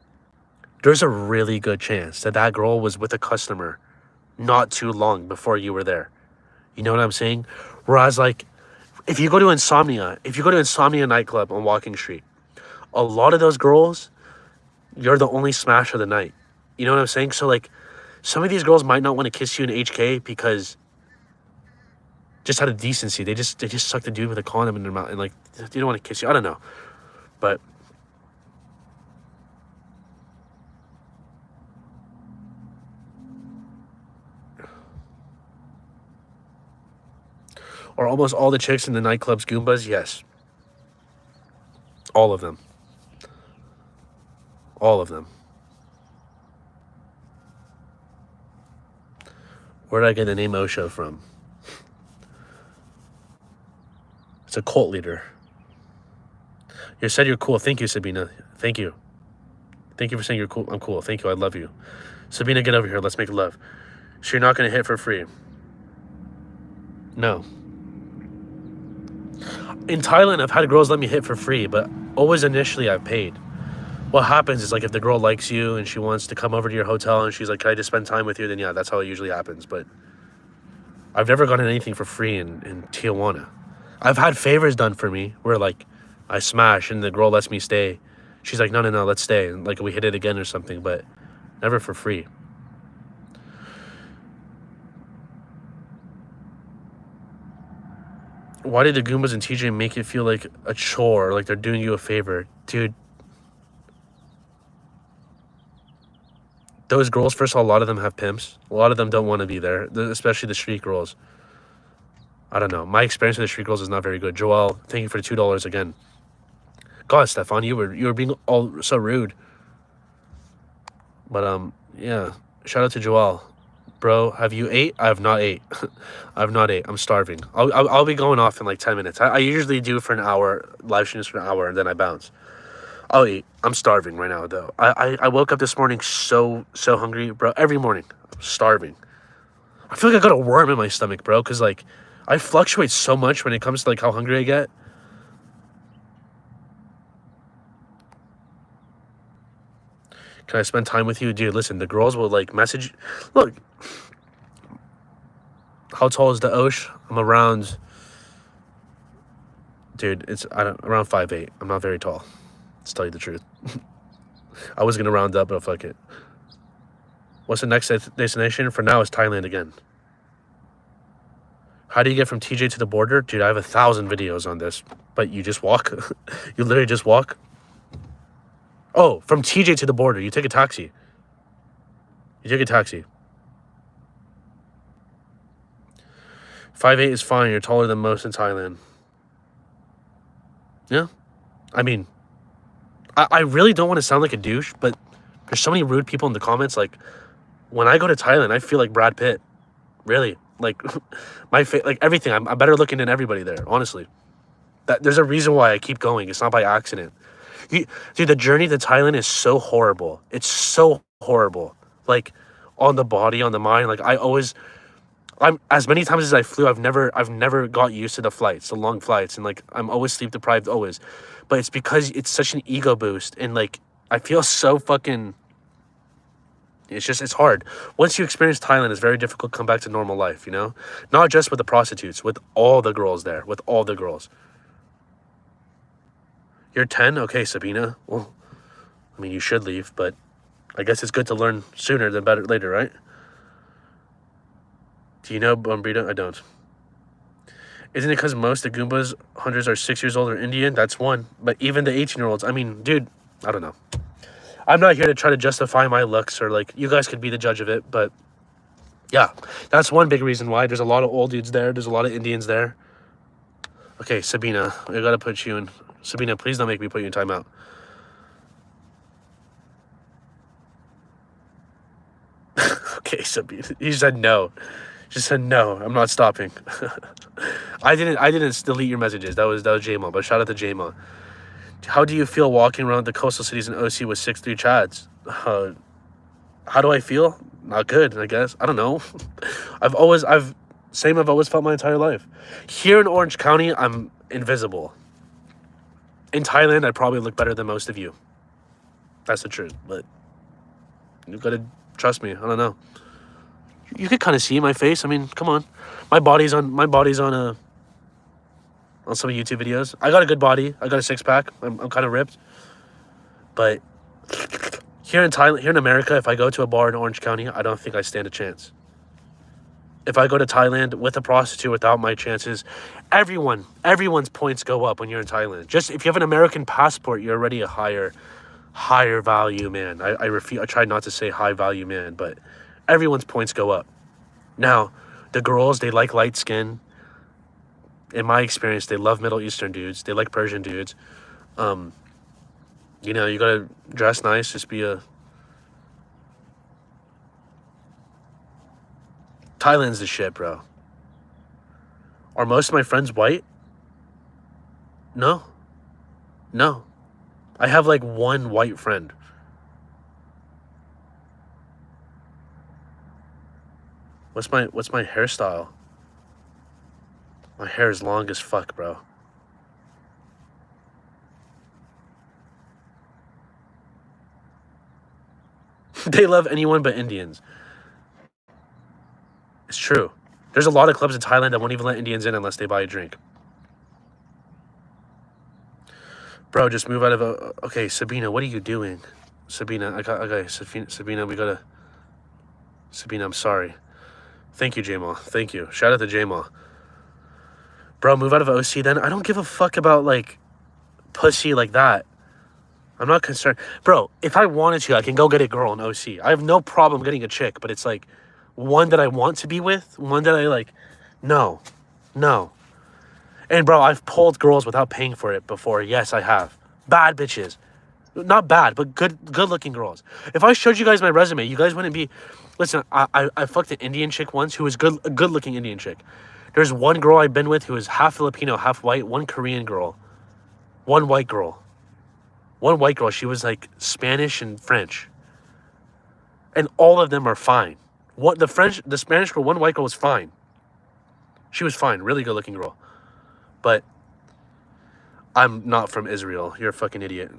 There's a really good chance that that girl was with a customer not too long before you were there. You know what I'm saying? Whereas, like, if you go to Insomnia nightclub on Walking Street, a lot of those girls, you're the only smash of the night. You know what I'm saying? So, like, some of these girls might not want to kiss you in HK because just out of decency, they just suck the dude with a condom in their mouth and, like, they don't want to kiss you. I don't know. But... Are almost all the chicks in the nightclubs Goombas? Yes. All of them. All of them. Where did I get the name Osho from? It's a cult leader. You said you're cool. Thank you, Sabina. Thank you. Thank you for saying you're cool. I'm cool. Thank you. I love you. Sabina, get over here. Let's make love. So you're not going to hit for free? No. In Thailand, I've had girls let me hit for free, but always initially I've paid. What happens is, like, if the girl likes you and she wants to come over to your hotel and she's like, can I just spend time with you? Then, yeah, that's how it usually happens. But I've never gotten anything for free in Tijuana. I've had favors done for me where, like, I smash and the girl lets me stay. She's like, no, let's stay. And, like, we hit it again or something, but never for free. Why did the Goombas and TJ make it feel like a chore, like they're doing you a favor? Dude. Those girls, first of all, a lot of them have pimps. A lot of them don't want to be there, especially the street girls. I don't know. My experience with the street girls is not very good. Joelle, thank you for the $2 again. God, Stefan, you were being all so rude. But, yeah. Shout out to Joelle. Bro, have you ate? I have not ate. I have not ate. I'm starving. I'll be going off in like 10 minutes. I usually do for an hour, live streams for an hour, and then I bounce. I'll eat. I'm starving right now, though. I woke up this morning so hungry, bro. Every morning, I'm starving. I feel like I got a worm in my stomach, bro, because, like, I fluctuate so much when it comes to, like, how hungry I get. Can I spend time with you? Dude, listen, the girls will, like, message... Look. How tall is the Osh? I'm around... Dude, it's around 5'8". I'm not very tall. Let's tell you the truth. I was going to round up, but fuck it. What's the next destination? For now, it's Thailand again. How do you get from TJ to the border? Dude, I have 1,000 videos on this. But you just walk. You literally just walk. Oh, from TJ to the border. You take a taxi. You take a taxi. 5'8" is fine. You're taller than most in Thailand. Yeah. I mean, I really don't want to sound like a douche, but there's so many rude people in the comments. Like, when I go to Thailand, I feel like Brad Pitt. Really. Like, like everything. I'm better looking than everybody there, honestly. There's a reason why I keep going. It's not by accident. Dude, the journey to Thailand is so horrible. It's so horrible. Like, on the body, on the mind. Like, I'm as many times as I flew, I've never got used to the flights, the long flights, and like I'm always sleep deprived, always. But it's because it's such an ego boost, and like I feel so fucking. It's hard. Once you experience Thailand, it's very difficult to come back to normal life. You know, not just with the prostitutes, with all the girls there, with all the girls. You're 10, okay, Sabina. Well, I mean, you should leave, but I guess it's good to learn sooner than better later, right? Do you know Bombrito? I don't. Isn't it because most of the Goombas hunters are 6 years old or Indian? That's one. But even the 18-year-olds, I mean, dude, I don't know. I'm not here to try to justify my looks or, like, you guys could be the judge of it. But, yeah, that's one big reason why. There's a lot of old dudes there. There's a lot of Indians there. Okay, Sabina, I got to put you in. Sabina, please don't make me put you in timeout. Okay, Sabina. You said no. Just said no. I'm not stopping. I didn't delete your messages. That was J-Ma. But shout out to J-Ma. How do you feel walking around the coastal cities in OC with 6'3" chads? How do I feel? Not good, I guess. I don't know. I've always felt my entire life. Here in Orange County, I'm invisible. In Thailand, I probably look better than most of you. That's the truth. But you gotta trust me. I don't know. You could kind of see my face. I mean, come on. My body's on some YouTube videos. I got a good body. I got a six-pack. I'm kind of ripped. But here in Thailand, here in America, if I go to a bar in Orange County, I don't think I stand a chance. If I go to Thailand with a prostitute without my chances, everyone's points go up when you're in Thailand. Just if you have an American passport, you're already a higher value man. I try not to say high value man, but everyone's points go up. Now, the girls, they like light skin. In my experience, they love Middle Eastern dudes. They like Persian dudes. You know, you gotta dress nice. Just be a... Thailand's the shit, bro. Are most of my friends white? No. I have like one white friend. What's my hairstyle? My hair is long as fuck, bro. They love anyone but Indians. It's true. There's a lot of clubs in Thailand that won't even let Indians in unless they buy a drink. Bro, just move out of a... Okay, Sabina, what are you doing? Sabina, okay, Sabina, we gotta... Sabina, I'm sorry. Thank you, J-Ma. Thank you. Shout out to J-Ma. Bro, move out of OC then. I don't give a fuck about, like, pussy like that. I'm not concerned. Bro, if I wanted to, I can go get a girl in OC. I have no problem getting a chick, but it's, like, one that I want to be with, one that I, like... No. And, bro, I've pulled girls without paying for it before. Yes, I have. Bad bitches. Not bad, but good-looking girls. If I showed you guys my resume, you guys wouldn't be... Listen, I fucked an Indian chick once who was a good-looking Indian chick. There's one girl I've been with who is half Filipino, half white. One Korean girl. One white girl. She was, like, Spanish and French. And all of them are fine. The Spanish girl, one white girl was fine. She was fine. Really good-looking girl. But I'm not from Israel. You're a fucking idiot.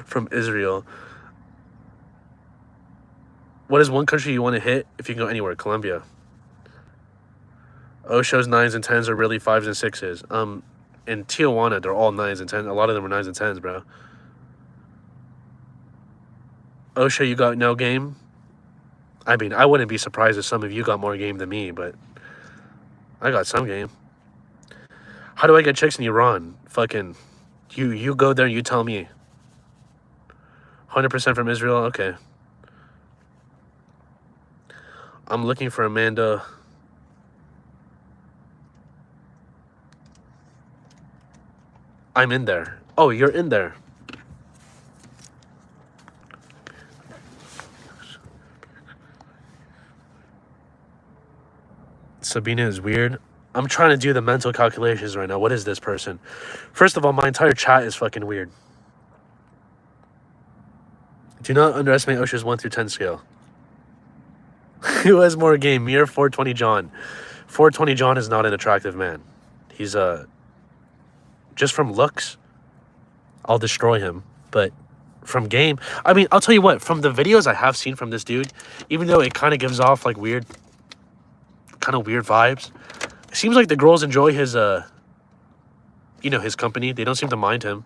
From Israel. What is one country you want to hit if you can go anywhere? Colombia. Osho's 9s and 10s are really 5s and 6s. In Tijuana, they're all 9s and 10s. A lot of them are 9s and 10s, bro. Osho, you got no game? I mean, I wouldn't be surprised if some of you got more game than me, but I got some game. How do I get chicks in Iran? Fucking, you go there and you tell me. 100% from Israel? Okay. I'm looking for Amanda. I'm in there. Oh, you're in there. Sabina is weird. I'm trying to do the mental calculations right now. What is this person? First of all, my entire chat is fucking weird. Do not underestimate Osho's 1 through 10 scale. Who has more game, me or 420 John? 420 John is not an attractive man. He's just from looks, I'll destroy him. But from game, I mean, I'll tell you what, from the videos I have seen from this dude, even though it kind of gives off like weird vibes, it seems like the girls enjoy his his company. They don't seem to mind him.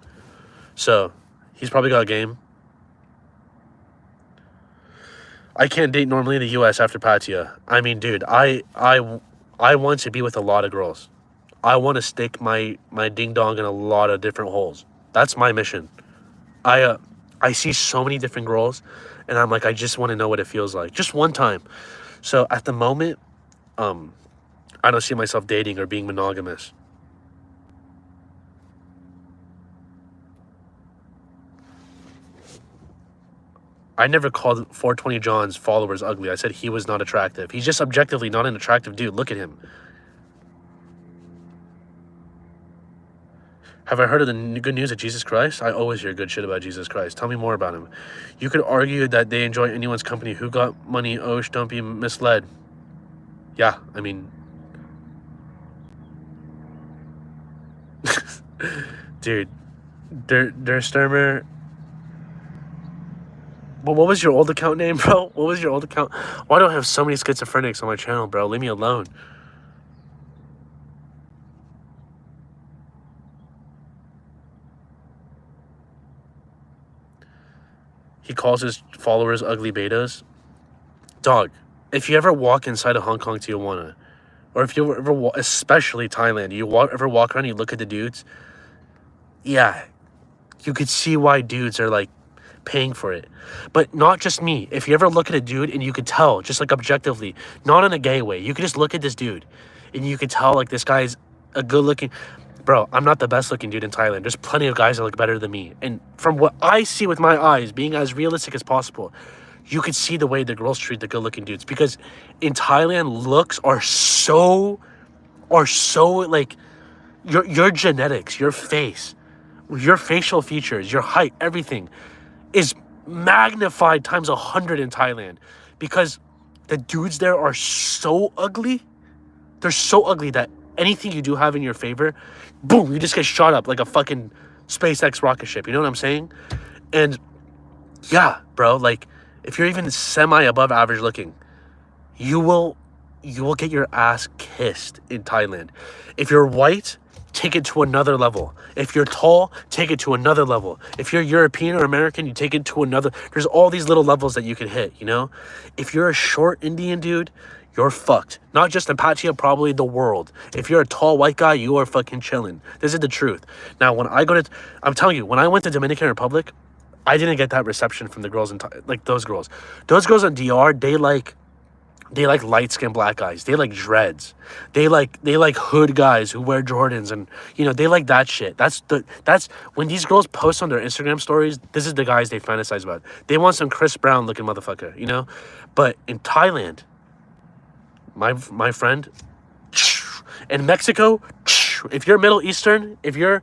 So he's probably got a game. I can't date normally in the US after Patia. I mean, dude, I want to be with a lot of girls. I want to stick my ding dong in a lot of different holes. That's my mission. I see so many different girls, and I'm like, I just want to know what it feels like, just one time. So at the moment, I don't see myself dating or being monogamous. I never called 420 John's followers ugly. I said he was not attractive. He's just objectively not an attractive dude. Look at him. Have I heard of the good news of Jesus Christ? I always hear good shit about Jesus Christ. Tell me more about him. You could argue that they enjoy anyone's company. Who got money? Osh, don't be misled. Yeah, I mean... Dude, Der Sturmer... Well, what was your old account name, bro? What was your old account? Why do I have so many schizophrenics on my channel, bro? Leave me alone. He calls his followers ugly betas. Dog, if you ever walk inside of Hong Kong, Tijuana, or if you ever walk, especially Thailand, you ever walk around, you look at the dudes, yeah, you could see why dudes are like paying for it. But not just me. If you ever look at a dude and you could tell, just like objectively, not in a gay way, you could just look at this dude and you could tell like this guy's a good looking... Bro, I'm not the best looking dude in Thailand. There's plenty of guys that look better than me. And from what I see with my eyes, being as realistic as possible, you could see the way the girls treat the good looking dudes. Because in Thailand, looks are so like your genetics, your face, your facial features, your height, everything is magnified times 100 in Thailand, because the dudes there are so ugly. They're so ugly that anything you do have in your favor, boom, you just get shot up like a fucking SpaceX rocket ship. You know what I'm saying? And yeah, bro, like if you're even semi above average looking, you will get your ass kissed in Thailand. If you're white, take it to another level. If you're tall, take it to another level. If you're European or American, you take it to another. There's all these little levels that you can hit, you know? If you're a short Indian dude, you're fucked. Not just in Pattaya, probably the world. If you're a tall white guy, you are fucking chilling. This is the truth. Now, when I go to... I'm telling you, when I went to Dominican Republic, I didn't get that reception from the girls in... Like, those girls. Those girls in DR, they like light-skinned black guys. They like dreads. They like hood guys who wear Jordans, and you know, they like that shit. That's when these girls post on their Instagram stories, this is the guys they fantasize about. They want some Chris Brown looking motherfucker, you know? But in Thailand, my friend, in Mexico, if you're Middle Eastern, if you're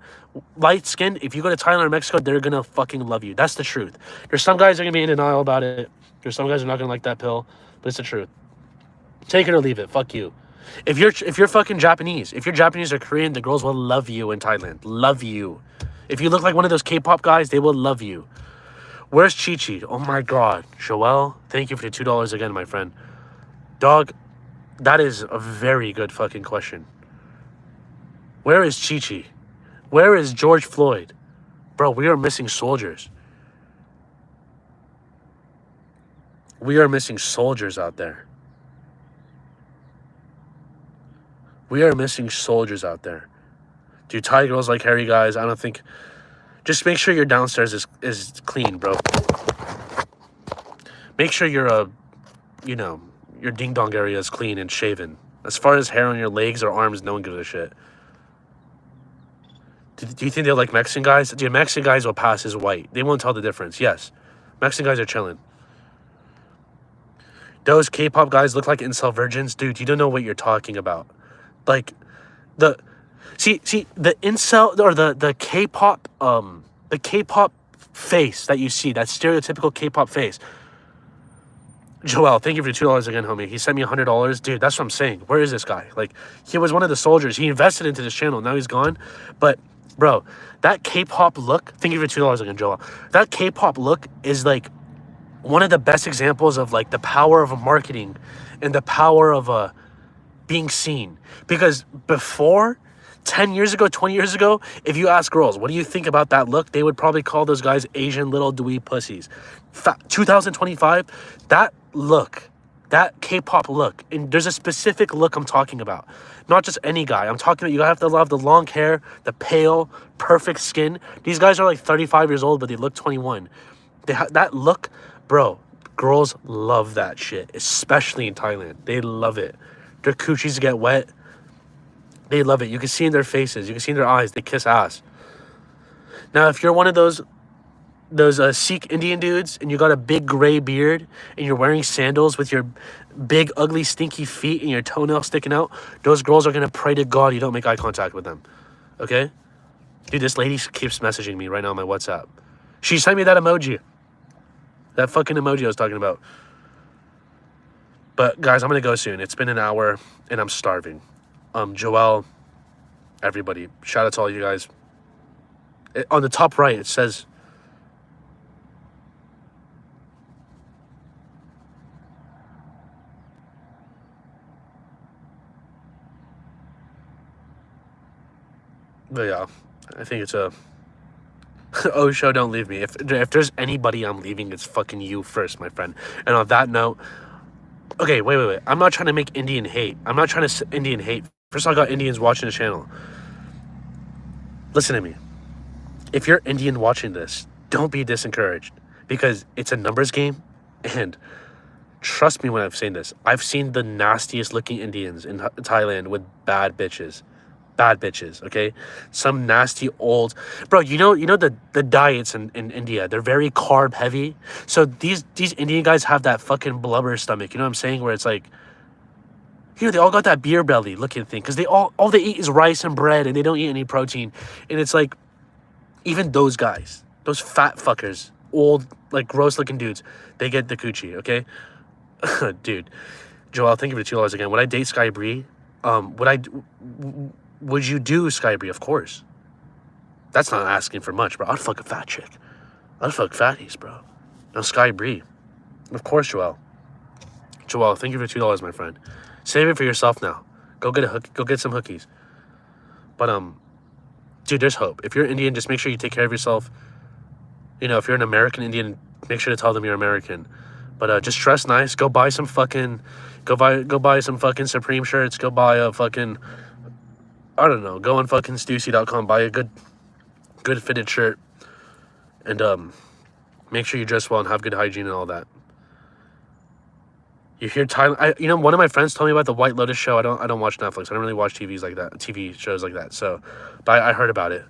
light-skinned, if you go to Thailand or Mexico, they're gonna fucking love you. That's the truth. There's some guys that are gonna be in denial about it. There's some guys who are not gonna like that pill, but it's the truth. Take it or leave it. Fuck you. If you're fucking Japanese, if you're Japanese or Korean, the girls will love you in Thailand. Love you. If you look like one of those K-pop guys, they will love you. Where's Chi-Chi? Oh my God. Joelle, thank you for the $2 again, my friend. Dog, that is a very good fucking question. Where is Chi-Chi? Where is George Floyd? Bro, we are missing soldiers. We are missing soldiers out there. We are missing soldiers out there. Do Thai girls like hairy guys? I don't think... Just make sure your downstairs is clean, bro. Make sure your ding-dong area is clean and shaven. As far as hair on your legs or arms, no one gives a shit. Do you think they're like Mexican guys? Dude, Mexican guys will pass as white. They won't tell the difference. Yes. Mexican guys are chilling. Those K-pop guys look like incel virgins. Dude, you don't know what you're talking about. Like, the... See, the incel... Or the K-pop... The K-pop face that you see. That stereotypical K-pop face. Joel, thank you for $2 again, homie. He sent me $100. Dude, that's what I'm saying. Where is this guy? Like, he was one of the soldiers. He invested into this channel. Now he's gone. But, bro, that K-pop look... Thank you for $2 again, Joel. That K-pop look is, like, one of the best examples of, like, the power of marketing and the power of being seen. Because before... 10 years ago, 20 years ago, if you ask girls, what do you think about that look? They would probably call those guys Asian little dweeb pussies. 2025, that look, that K-pop look, and there's a specific look I'm talking about. Not just any guy. I'm talking about you have to love the long hair, the pale, perfect skin. These guys are like 35 years old, but they look 21. That look, bro, girls love that shit, especially in Thailand. They love it. Their coochies get wet. They love it. You can see in their faces. You can see in their eyes. They kiss ass. Now, if you're one of those Sikh Indian dudes and you got a big gray beard and you're wearing sandals with your big, ugly, stinky feet and your toenails sticking out, those girls are going to pray to God you don't make eye contact with them. Okay? Dude, this lady keeps messaging me right now on my WhatsApp. She sent me that emoji. That fucking emoji I was talking about. But, guys, I'm going to go soon. It's been an hour and I'm starving. Joel, everybody, shout out to all you guys. On the top right, it says... But yeah, I think it's a... Osho, don't leave me. If there's anybody I'm leaving, it's fucking you first, my friend. And on that note... Okay, wait. I'm not trying to make Indian hate. I'm not trying to Indian hate. First of all, I got Indians watching the channel. Listen to me. If you're Indian watching this, don't be disencouraged. Because it's a numbers game. And trust me when I'm saying this. I've seen the nastiest looking Indians in Thailand with bad bitches. Bad bitches, okay? Some nasty old... Bro, you know the diets in India, they're very carb heavy. So these Indian guys have that fucking blubber stomach, you know what I'm saying? Where it's like... they all got that beer belly looking thing. Because all they eat is rice and bread and they don't eat any protein. And it's like... Even those guys, those fat fuckers, old, like, gross looking dudes, they get the coochie, okay? Dude. Joel, thank you for the $2 again. Would I date Sky Bree? Would you do Sky Bree? Of course. That's not asking for much, bro. I'd fuck a fat chick. I'd fuck fatties, bro. No, Sky Bree. Of course, Joel. Joel, thank you for $2, my friend. Save it for yourself now. Go get some hookies. But, dude, there's hope. If you're Indian, just make sure you take care of yourself. If you're an American Indian, make sure to tell them you're American. But, just dress nice. Go buy some fucking... Go buy some fucking Supreme shirts. Go buy a fucking... I don't know. Go on fucking Stussy.com. Buy a good fitted shirt. And, make sure you dress well and have good hygiene and all that. You hear Thailand... one of my friends told me about the White Lotus show. I don't watch Netflix. I don't really watch TV shows like that. So, but I heard about it.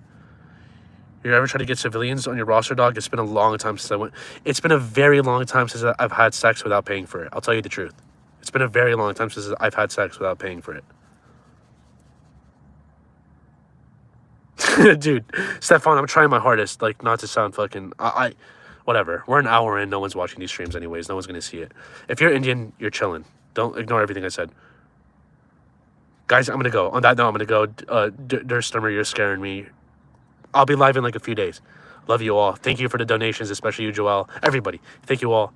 You ever try to get civilians on your roster, dog? It's been a long time since I went... It's been a very long time since I've had sex without paying for it. I'll tell you the truth. It's been a very long time since I've had sex without paying for it. Dude, Stefan, I'm trying my hardest, like, not to sound fucking... Whatever. We're an hour in. No one's watching these streams anyways. No one's going to see it. If you're Indian, you're chilling. Don't ignore everything I said. Guys, I'm going to go. On that note, I'm going to go. Durstummer, you're scaring me. I'll be live in like a few days. Love you all. Thank you for the donations, especially you, Joel. Everybody. Thank you all.